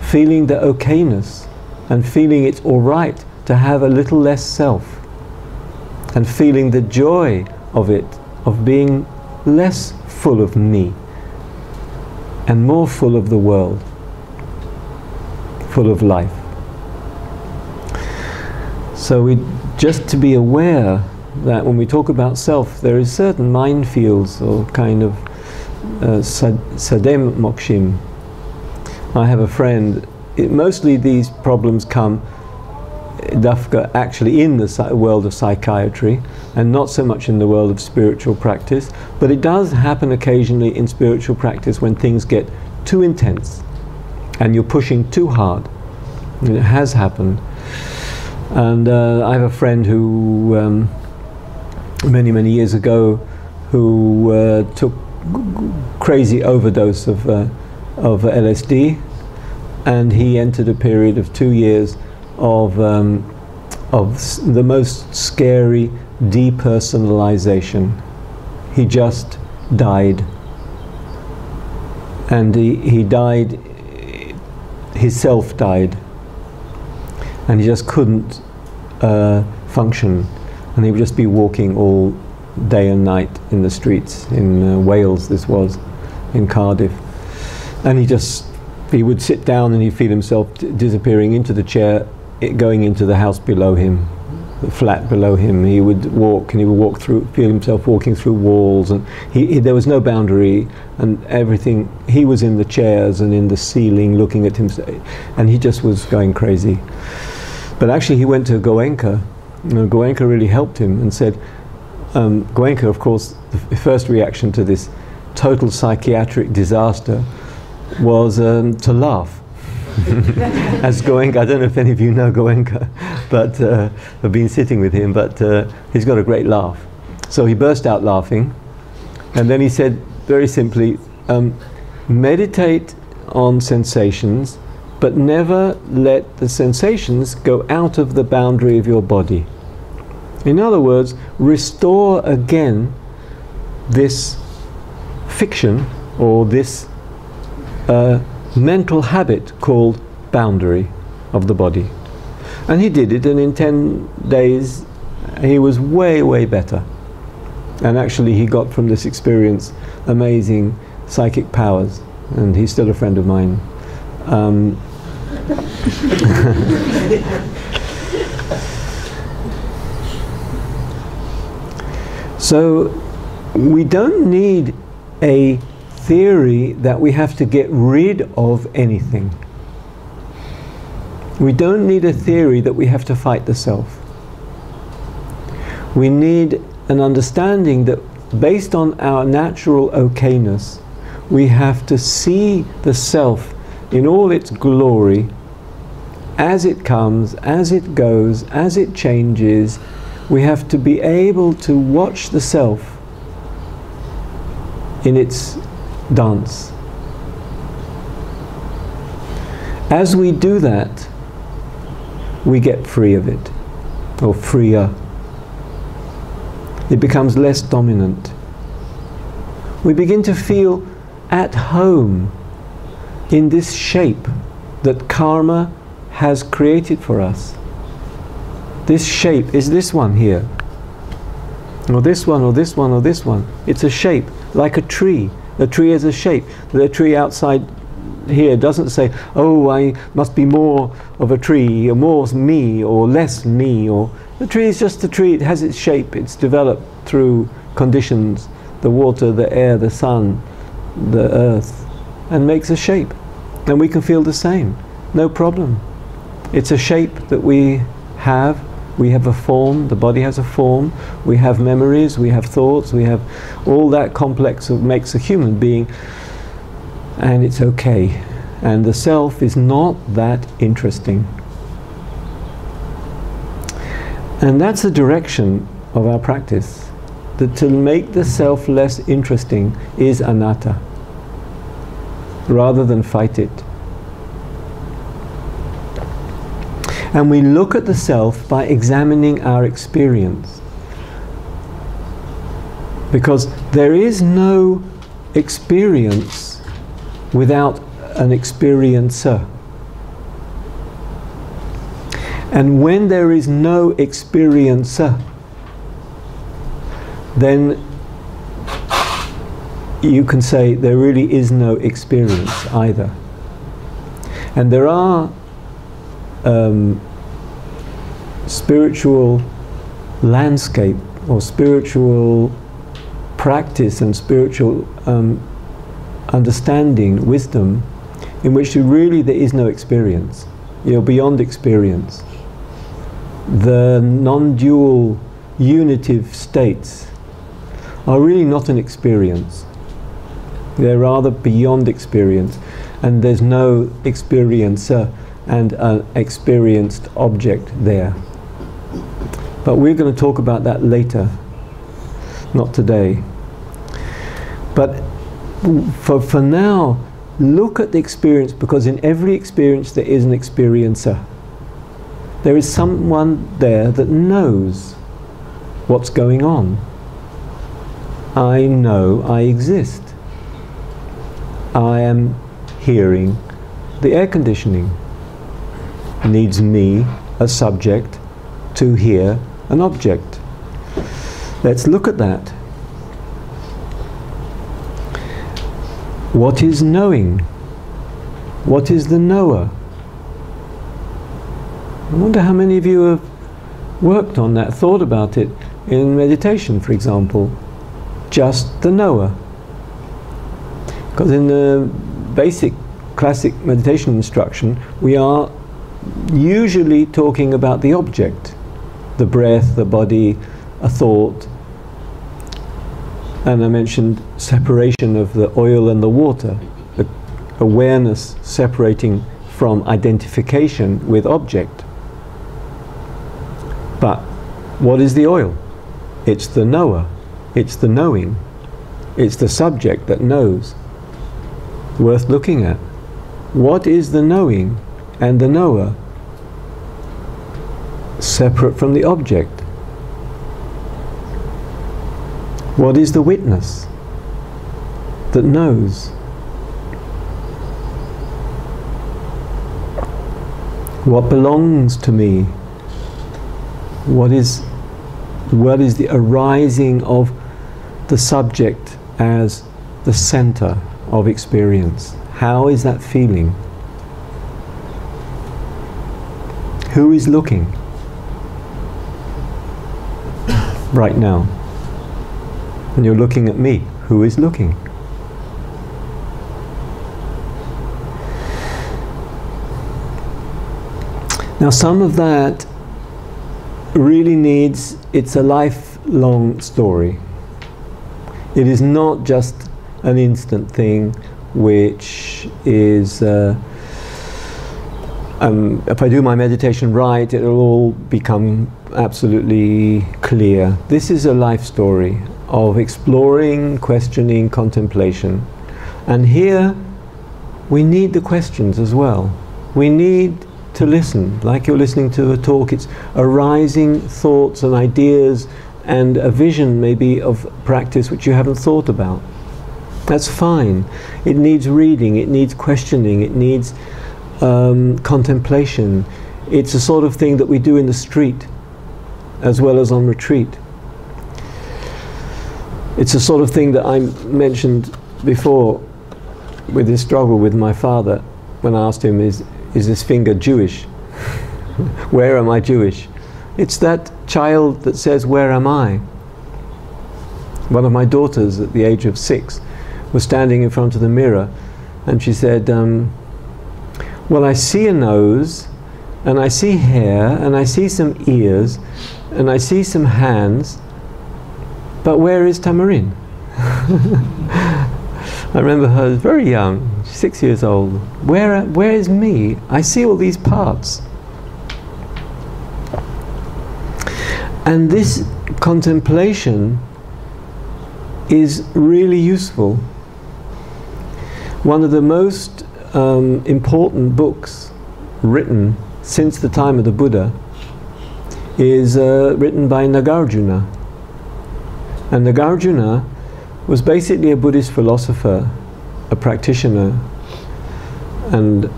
feeling the okayness and feeling it's all right to have a little less self, and feeling the joy of it, of being less full of me and more full of the world, full of life. So we just to be aware that when we talk about self, there is certain minefields or kind of sadem mokshim. I have a friend, mostly these problems come dafka actually in the world of psychiatry and not so much in the world of spiritual practice, but it does happen occasionally in spiritual practice when things get too intense and you're pushing too hard. And it has happened. And I have a friend who many years ago who took crazy overdose of LSD, and he entered a period of 2 years of the most scary depersonalization. He just died, and he died, his self died, and he just couldn't function, and he would just be walking all day and night in the streets in Wales, this was, in Cardiff, and he would sit down and he'd feel himself disappearing into the chair, going into the house below him, the flat below him. He would walk, and he would walk through, feel himself walking through walls, and there was no boundary, and everything. He was in the chairs and in the ceiling looking at himself, and he just was going crazy. But actually he went to Goenka, and Goenka really helped him and said, Goenka, of course, the first reaction to this total psychiatric disaster was to laugh. As Goenka, I don't know if any of you know Goenka, but I've been sitting with him, but he's got a great laugh. So he burst out laughing, and then he said very simply, meditate on sensations, but never let the sensations go out of the boundary of your body. In other words, restore again this fiction or this mental habit called boundary of the body. And he did it, and in 10 days he was way better. And actually he got from this experience amazing psychic powers, and he's still a friend of mine. So we don't need a theory that we have to get rid of anything. We don't need a theory that we have to fight the self. We need an understanding that based on our natural okayness, we have to see the self in all its glory, as it comes, as it goes, as it changes. We have to be able to watch the self in its dance. As we do that, we get free of it, or freer. It becomes less dominant. We begin to feel at home in this shape that karma has created for us. This shape is this one here, or this one, or this one, or this one. It's a shape, like a tree. A tree is a shape. The tree outside here doesn't say, oh, I must be more of a tree, or more me, or less me. Or the tree is just a tree. It has its shape. It's developed through conditions, the water, the air, the sun, the earth, and makes a shape. And we can feel the same, no problem. It's a shape that we have. We have a form, the body has a form, we have memories, we have thoughts, we have all that complex that makes a human being, and it's okay. And the self is not that interesting. And that's the direction of our practice. That to make the self less interesting is anatta, rather than fight it. And we look at the self by examining our experience. Because there is no experience without an experiencer. And when there is no experiencer, then you can say there really is no experience either. And there are spiritual landscape or spiritual practice and spiritual understanding, wisdom, in which really there is no experience. You're beyond experience. The non-dual unitive states are really not an experience. They're rather beyond experience, and there's no experiencer and an experienced object there. But we're going to talk about that later, not today. But for now, look at the experience, because in every experience there is an experiencer. There is someone there that knows what's going on. I know I exist. I am hearing the air conditioning. Needs me, a subject, to hear an object. Let's look at that. What is knowing? What is the knower? I wonder how many of you have worked on that, thought about it in meditation, for example. Just the knower. Because in the basic classic meditation instruction, we are usually talking about the object, the breath, the body, a thought. And I mentioned separation of the oil and the water, the awareness separating from identification with object. But what is the oil? It's the knower, it's the knowing, it's the subject that knows. Worth looking at. What is the knowing and the knower separate from the object? What is the witness that knows? What belongs to me? What is the arising of the subject as the center of experience? How is that feeling? Who is looking right now? And you're looking at me. Who is looking? Now some of that really needs, it's a lifelong story. It is not just an instant thing which is, if I do my meditation right, it'll all become absolutely clear. This is a life story of exploring, questioning, contemplation. And here we need the questions as well. We need to listen, like you're listening to a talk. It's arising thoughts and ideas and a vision maybe of practice which you haven't thought about. That's fine. It needs reading, it needs questioning, it needs contemplation. It's a sort of thing that we do in the street as well as on retreat. It's a sort of thing that I mentioned before with this struggle with my father when I asked him, is this finger Jewish? Where am I Jewish? It's that child that says, where am I? One of my daughters at the age of 6 was standing in front of the mirror and she said, well, I see a nose and I see hair and I see some ears and I see some hands, but where is Tamarin? I remember her very young, 6 years old. Where is me? I see all these parts. And this contemplation is really useful. One of the most important books written since the time of the Buddha is written by Nagarjuna. And Nagarjuna was basically a Buddhist philosopher, a practitioner, and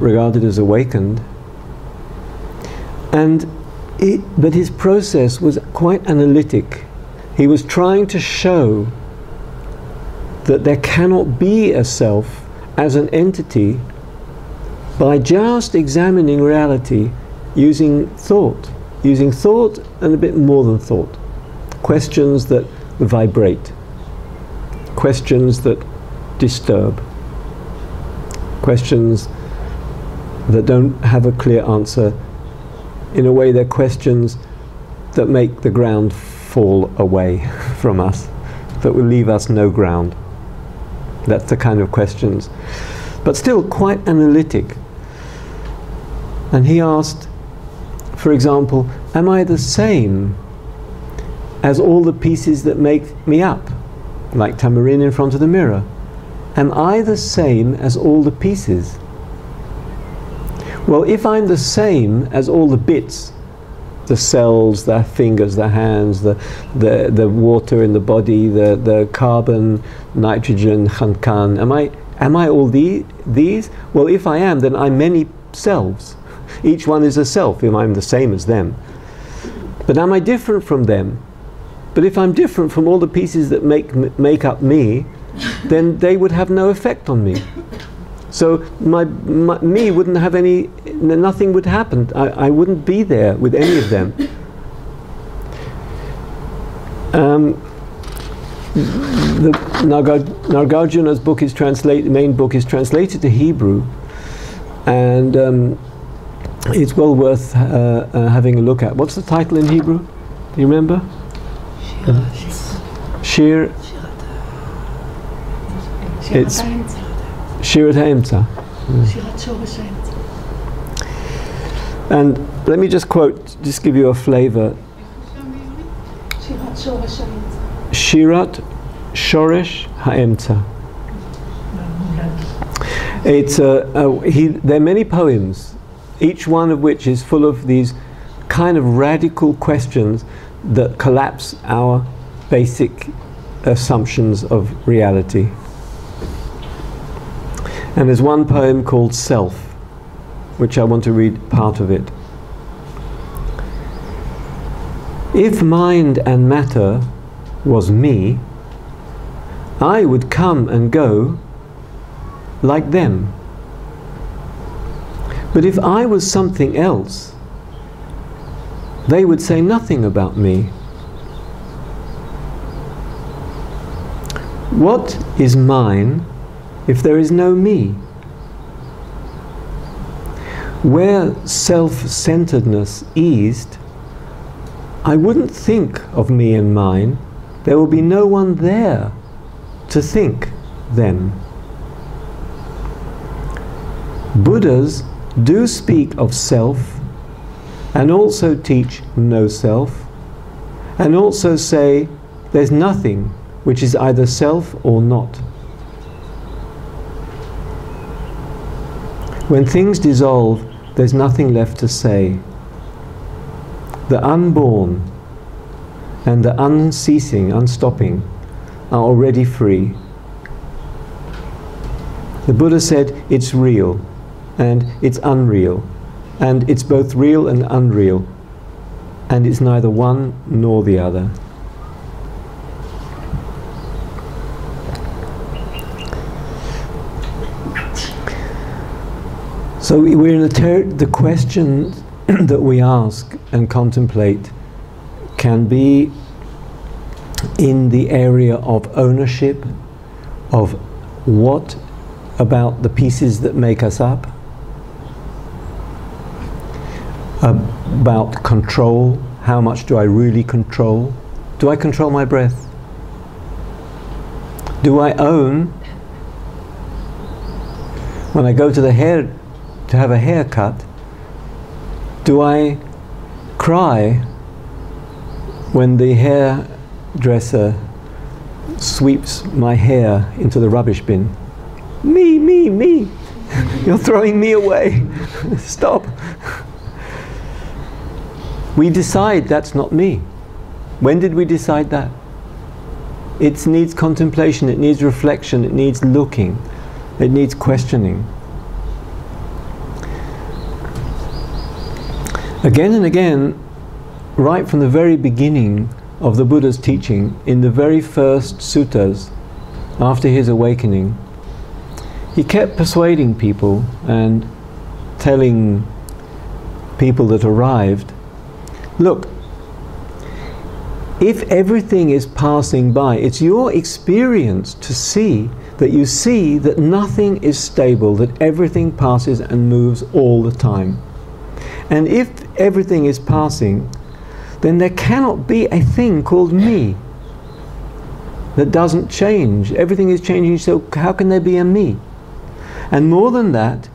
regarded as awakened. But his process was quite analytic. He was trying to show that there cannot be a self as an entity by just examining reality using thought and a bit more than thought. Questions that vibrate, questions that disturb, questions that don't have a clear answer. In a way, they're questions that make the ground fall away from us, that will leave us no ground. That's the kind of questions, but still quite analytic. And he asked, for example, am I the same as all the pieces that make me up? Like Tamarin in front of the mirror. Am I the same as all the pieces? Well, if I'm the same as all the bits, the cells, the fingers, the hands, the water in the body, the carbon, nitrogen, khankan, am I all these? Well, if I am, then I'm many selves. Each one is a self if I'm the same as them. But am I different from them? But if I'm different from all the pieces that make up me, then they would have no effect on me. So me wouldn't have any, nothing would happen. I wouldn't be there with any of them. Nagarjuna's book is main book is translated to Hebrew, and it's well worth having a look at. What's the title in Hebrew? Do you remember? It's Shirat Ha'emtza. And let me just quote, just give you a flavor. Shirat Shoresh Ha'emtza. It's there are many poems, each one of which is full of these kind of radical questions that collapse our basic assumptions of reality. And there's one poem called Self, which I want to read part of it. If mind and matter was me, I would come and go like them. But if I was something else, they would say nothing about me. What is mine if there is no me? Where self-centeredness eased, I wouldn't think of me and mine. There will be no one there to think then. Buddhas do speak of self and also teach no self, and also say there's nothing which is either self or not. When things dissolve, there's nothing left to say. The unborn and the unceasing, unstopping, are already free. The Buddha said it's real and it's unreal, and it's both real and unreal, and it's neither one nor the other. So we're in the question that we ask and contemplate can be in the area of ownership, of what about the pieces that make us up, about control, how much do I really control? Do I control my breath? Do I own, when I go to the hair to have a haircut, do I cry when the hairdresser sweeps my hair into the rubbish bin? Me, me, me. You're throwing me away. Stop. We decide that's not me. When did we decide that? It needs contemplation, it needs reflection, it needs looking, it needs questioning. Again and again, right from the very beginning of the Buddha's teaching, in the very first suttas, after his awakening, he kept persuading people and telling people that arrived, look, if everything is passing by, it's your experience to see that nothing is stable, that everything passes and moves all the time. And if everything is passing, then there cannot be a thing called me that doesn't change. Everything is changing, so how can there be a me? And more than that,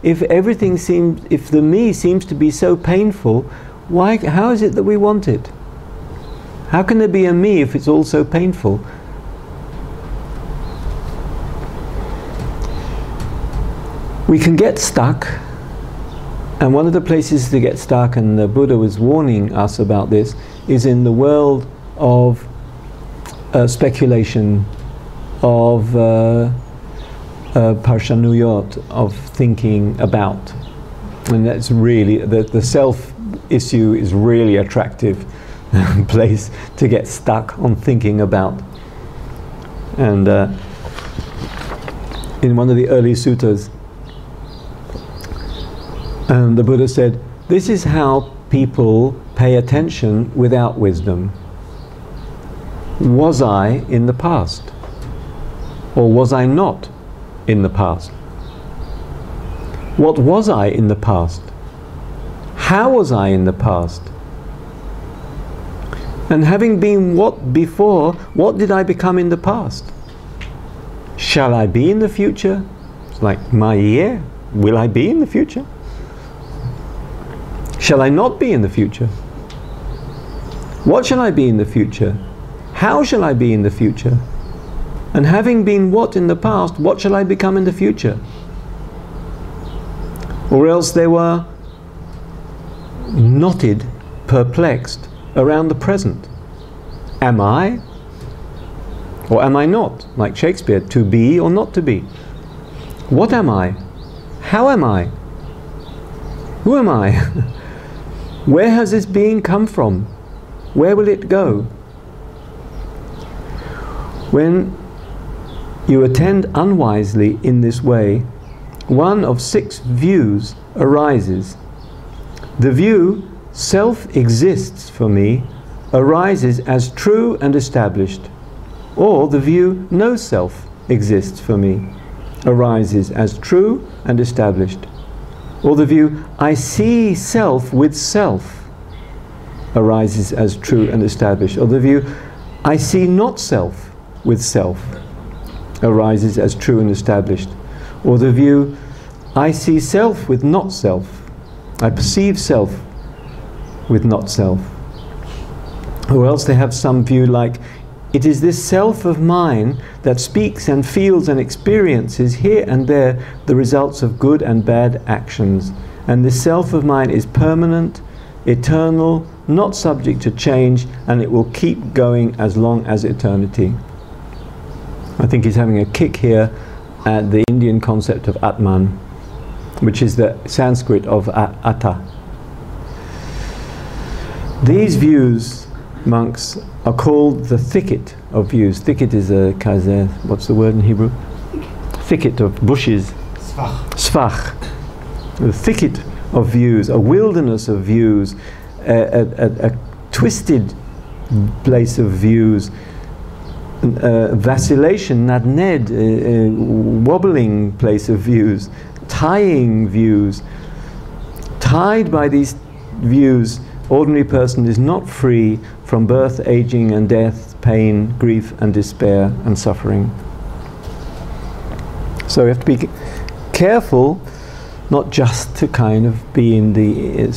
if the me seems to be so painful, how is it that we want it? How can there be a me if it's all so painful? We can get stuck, and one of the places to get stuck, and the Buddha was warning us about this, is in the world of speculation, of parshanuyot, of thinking about. And that's really, the self issue is really attractive place to get stuck on thinking about. And in one of the early suttas, the Buddha said, this is how people pay attention without wisdom. Was I in the past? Or was I not in the past? What was I in the past? How was I in the past? And having been what before, what did I become in the past? Shall I be in the future? It's like my year. Will I be in the future? Shall I not be in the future? What shall I be in the future? How shall I be in the future? And having been what in the past, what shall I become in the future? Or else they were knotted, perplexed around the present. Am I? Or am I not? Like Shakespeare, to be or not to be. What am I? How am I? Who am I? Where has this being come from? Where will it go? When you attend unwisely in this way, one of 6 views arises. The view, self exists for me, arises as true and established. Or the view, no self exists for me, arises as true and established. Or the view, I see self with self, arises as true and established. Or the view, I see not self with self, arises as true and established. Or the view, I see self with not self, I perceive self with not self. Or else they have some view like, it is this self of mine that speaks and feels and experiences here and there the results of good and bad actions. And this self of mine is permanent, eternal, not subject to change, and it will keep going as long as eternity. I think he's having a kick here at the Indian concept of Atman, which is the Sanskrit of Atta. These views, monks, are called the thicket of views. Thicket is a kazer, what's the word in Hebrew? Thicket of bushes. Svach. Svach. The thicket of views, a wilderness of views, a twisted place of views, vacillation, nadned, wobbling place of views, tying views. Tied by these views, ordinary person is not free from birth, aging and death, pain, grief and despair and suffering. So we have to be careful not just to kind of be in the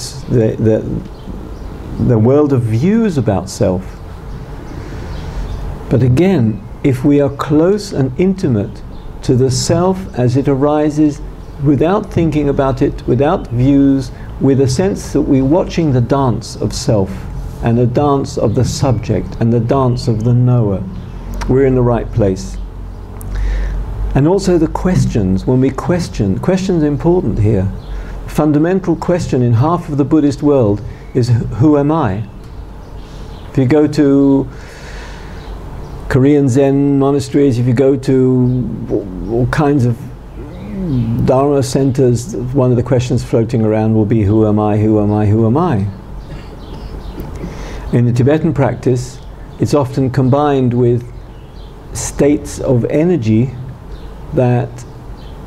world of views about self. But again, if we are close and intimate to the self as it arises without thinking about it, without views, with a sense that we're watching the dance of self and the dance of the subject and the dance of the knower, we're in the right place. And also the questions, when we question, questions are important here. Fundamental question in half of the Buddhist world is, who am I? If you go to Korean Zen monasteries, if you go to all kinds of Dharma centers, one of the questions floating around will be, who am I, who am I, who am I? In the Tibetan practice, it's often combined with states of energy that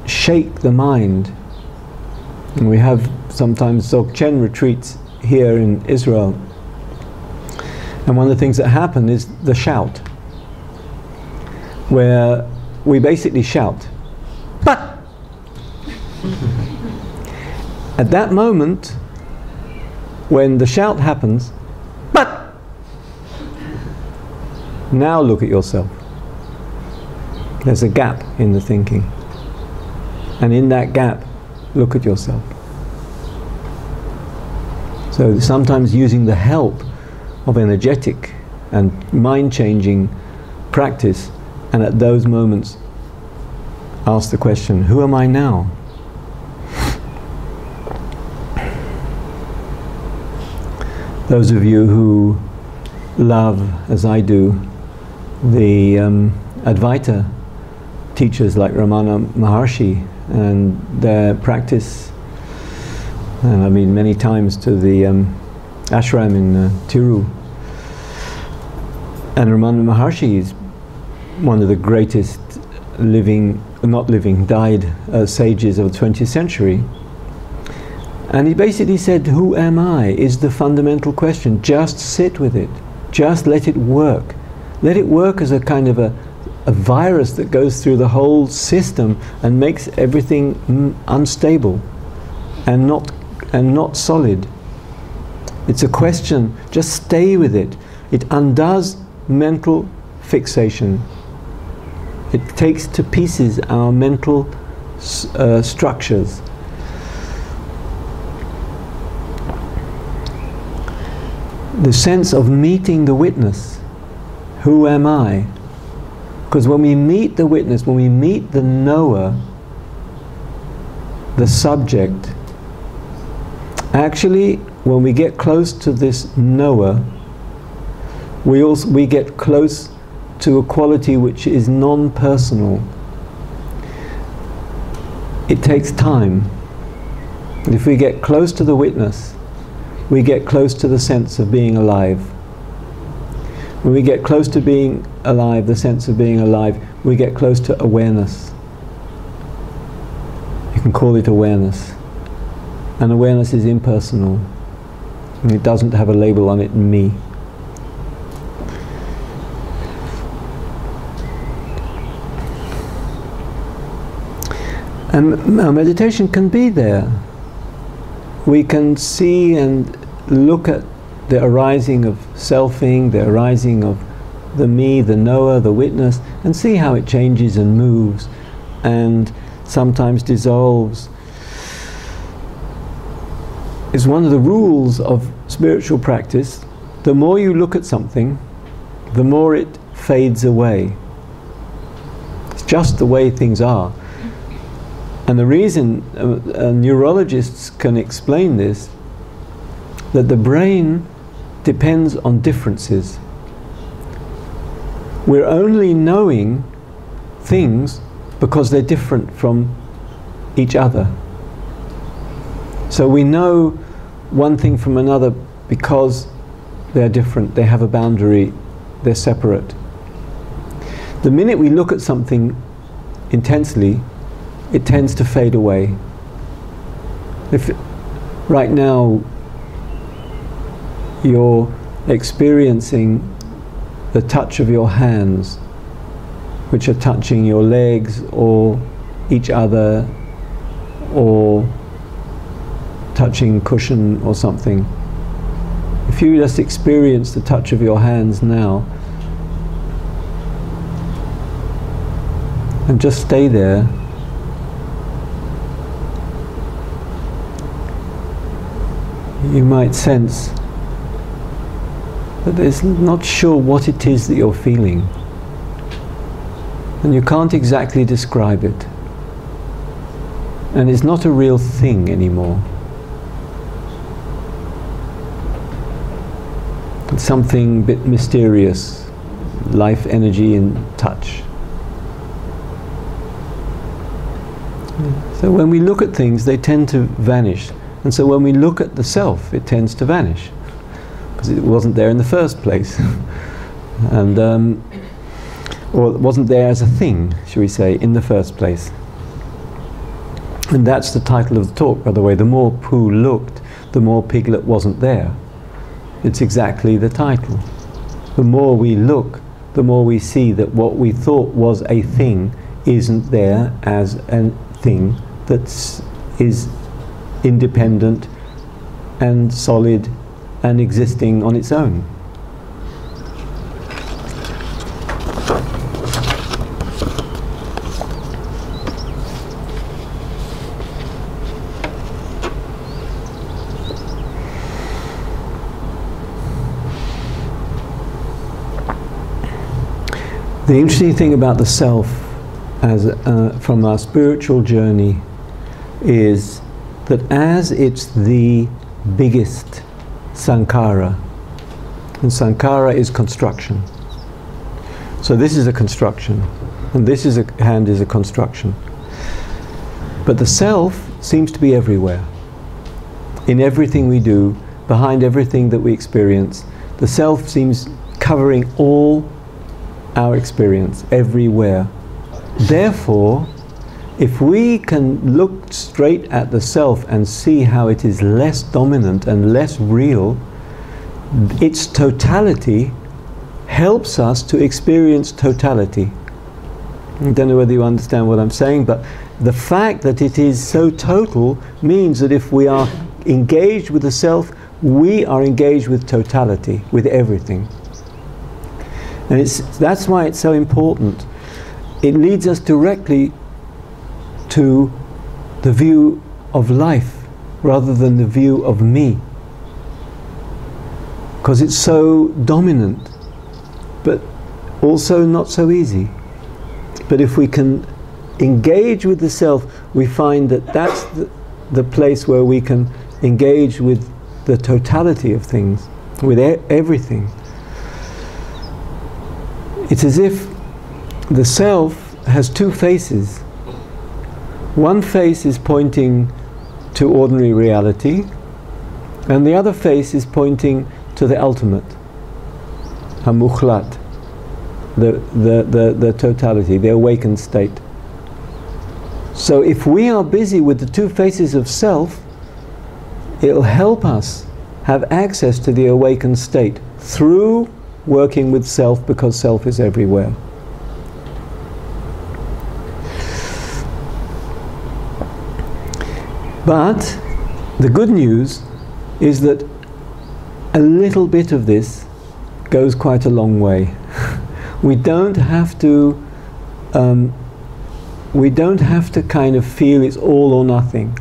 shake the mind. And we have sometimes Dzogchen retreats here in Israel. And one of the things that happen is the shout, where we basically shout, but! At that moment, when the shout happens, but! Now look at yourself. There's a gap in the thinking. And in that gap, look at yourself. So sometimes using the help of energetic and mind-changing practice, and at those moments ask the question, who am I now? Those of you who love, as I do, the Advaita teachers like Ramana Maharshi and their practice, and I've been many times to the ashram in Tiru, and Ramana Maharshi is one of the greatest living, not living, died sages of the 20th century. And he basically said, who am I is the fundamental question. Just sit with it. Just let it work. Let it work as a kind of a virus that goes through the whole system and makes everything unstable and not solid. It's a question. Just stay with it. It undoes mental fixation. It takes to pieces our mental structures. The sense of meeting the witness. Who am I? Because when we meet the witness, when we meet the knower, the subject, actually when we get close to this knower, we get close to a quality which is non-personal. It takes time. And if we get close to the witness, we get close to the sense of being alive. When we get close to being alive, the sense of being alive, we get close to awareness. You can call it awareness. And awareness is impersonal. And it doesn't have a label on it, me. And our meditation can be there. We can see and look at the arising of selfing, the arising of the me, the knower, the witness, and see how it changes and moves and sometimes dissolves. It's one of the rules of spiritual practice. The more you look at something, the more it fades away. It's just the way things are. And the reason neurologists can explain this, that the brain depends on differences. We're only knowing things because they're different from each other. So we know one thing from another because they're different, they have a boundary, they're separate. The minute we look at something intensely, it tends to fade away. If right now you're experiencing the touch of your hands, which are touching your legs or each other, or touching cushion or something. If you just experience the touch of your hands now, and just stay there, you might sense that there's not sure what it is that you're feeling. And you can't exactly describe it. And it's not a real thing anymore. It's something a bit mysterious, life, energy, and touch. So when we look at things, they tend to vanish. And so when we look at the self, it tends to vanish, because it wasn't there in the first place. And or it wasn't there as a thing, shall we say, in the first place. And that's the title of the talk, by the way. The more Pooh looked, the more Piglet wasn't there. It's exactly the title. The more we look, the more we see that what we thought was a thing isn't there as a thing that is independent and solid and existing on its own. The interesting thing about the self as from our spiritual journey is that as it's the biggest sankhara, and sankhara is construction. So this is a construction, and this is hand is a construction. But the self seems to be everywhere. In everything we do, behind everything that we experience, the self seems covering all our experience, everywhere. Therefore, if we can look straight at the self and see how it is less dominant and less real, its totality helps us to experience totality. I don't know whether you understand what I'm saying, but the fact that it is so total means that if we are engaged with the self, we are engaged with totality, with everything. And that's why it's so important. It leads us directly to the view of life rather than the view of me, because it's so dominant, but also not so easy. But if we can engage with the self, we find that that's the place where we can engage with the totality of things, with everything. It's as if the self has two faces. One face is pointing to ordinary reality, and the other face is pointing to the ultimate, ha-mukhlat, the totality, the awakened state. So if we are busy with the two faces of self, it'll help us have access to the awakened state through working with self, because self is everywhere. But the good news is that a little bit of this goes quite a long way. We don't have to kind of feel it's all or nothing.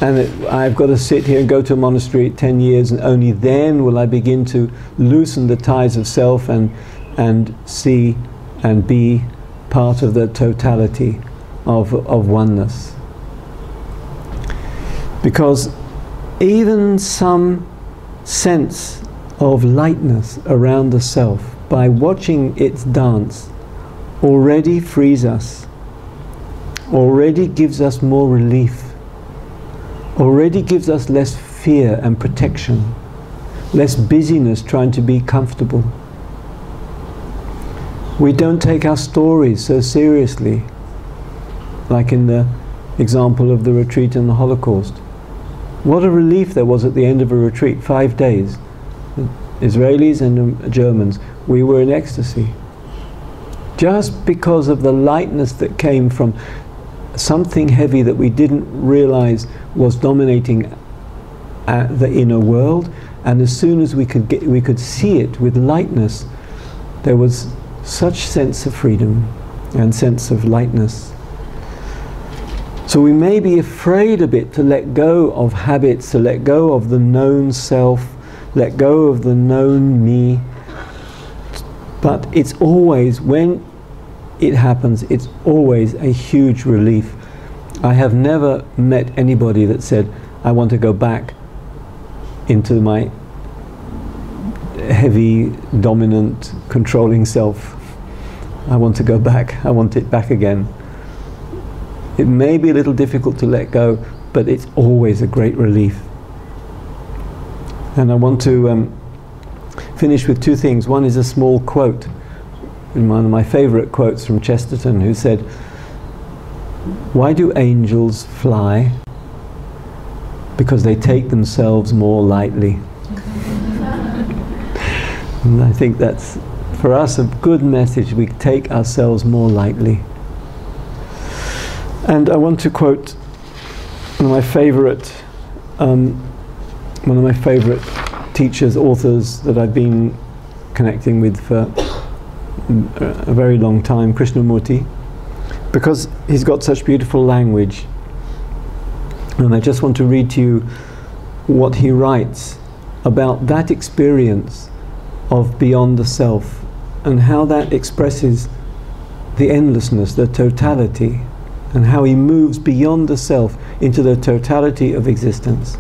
And I've got to sit here and go to a monastery 10 years and only then will I begin to loosen the ties of self and see and be part of the totality of oneness. Because even some sense of lightness around the self, by watching its dance, already frees us, already gives us more relief, already gives us less fear and protection, less busyness trying to be comfortable. We don't take our stories so seriously, like in the example of the retreat in the Holocaust. What a relief there was at the end of a retreat, 5 days. Israelis and Germans, we were in ecstasy. Just because of the lightness that came from something heavy that we didn't realize was dominating the inner world, and as soon as we could see it with lightness, there was such sense of freedom and sense of lightness. So we may be afraid a bit to let go of habits, to let go of the known self, let go of the known me, but it's always when it happens, it's always a huge relief. I have never met anybody that said, I want to go back into my heavy, dominant, controlling self. I want to go back. I want it back again. It may be a little difficult to let go, but it's always a great relief. And I want to finish with two things. One is a small quote, one of my favorite quotes from Chesterton, who said, "Why do angels fly? Because they take themselves more lightly." And I think that's, for us, a good message. We take ourselves more lightly. And I want to quote one of my favorite teachers, authors that I've been connecting with for a very long time, Krishnamurti, because he's got such beautiful language. And I just want to read to you what he writes about that experience of beyond the self, and how that expresses the endlessness, the totality, and how he moves beyond the self into the totality of existence.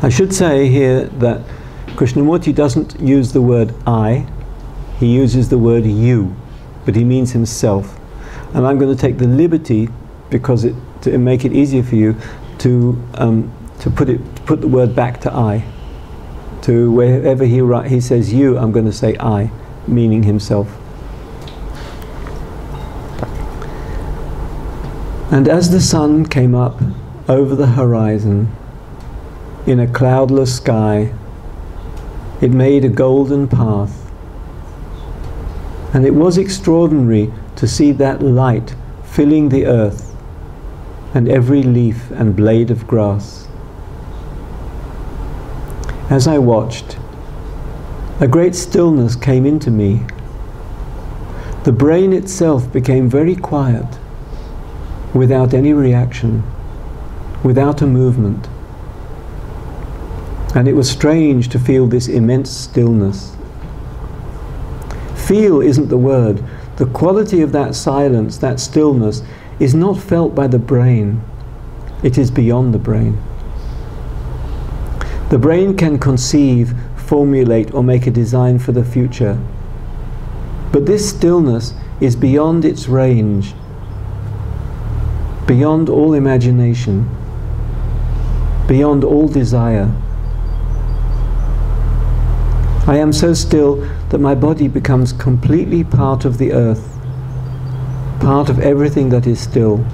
I should say here that Krishnamurti doesn't use the word I, he uses the word you, but he means himself. And I'm going to take the liberty, because to make it easier for you, to put the word back to I. To wherever he says you, I'm going to say I, meaning himself. And as the sun came up over the horizon, in a cloudless sky, it made a golden path. And it was extraordinary to see that light filling the earth and every leaf and blade of grass. As I watched, a great stillness came into me. The brain itself became very quiet, without any reaction, without a movement. And it was strange to feel this immense stillness. Feel isn't the word. The quality of that silence, that stillness, is not felt by the brain. It is beyond the brain. The brain can conceive, formulate, or make a design for the future. But this stillness is beyond its range, beyond all imagination, beyond all desire. I am so still that my body becomes completely part of the earth, part of everything that is still.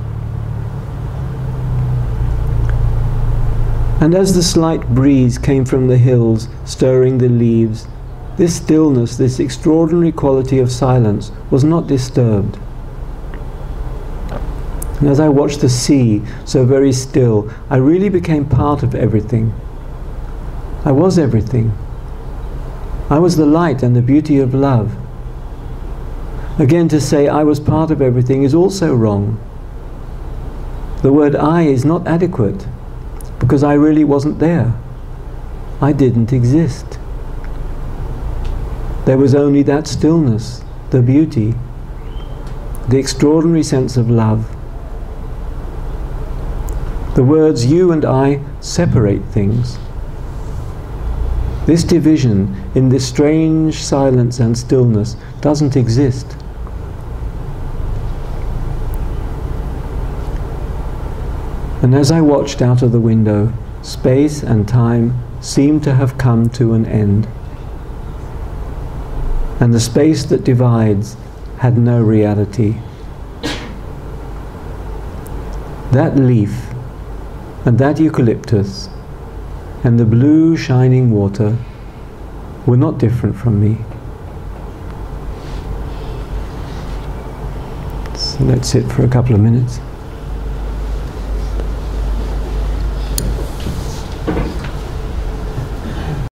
And as the slight breeze came from the hills, stirring the leaves, this stillness, this extraordinary quality of silence, was not disturbed. And as I watched the sea, so very still, I really became part of everything. I was everything. I was the light and the beauty of love. Again, to say I was part of everything is also wrong. The word I is not adequate, because I really wasn't there. I didn't exist. There was only that stillness, the beauty, the extraordinary sense of love. The words you and I separate things. This division in this strange silence and stillness doesn't exist. And as I watched out of the window, space and time seemed to have come to an end. And the space that divides had no reality. That leaf and that eucalyptus and the blue shining water were not different from me. So let's sit for a couple of minutes.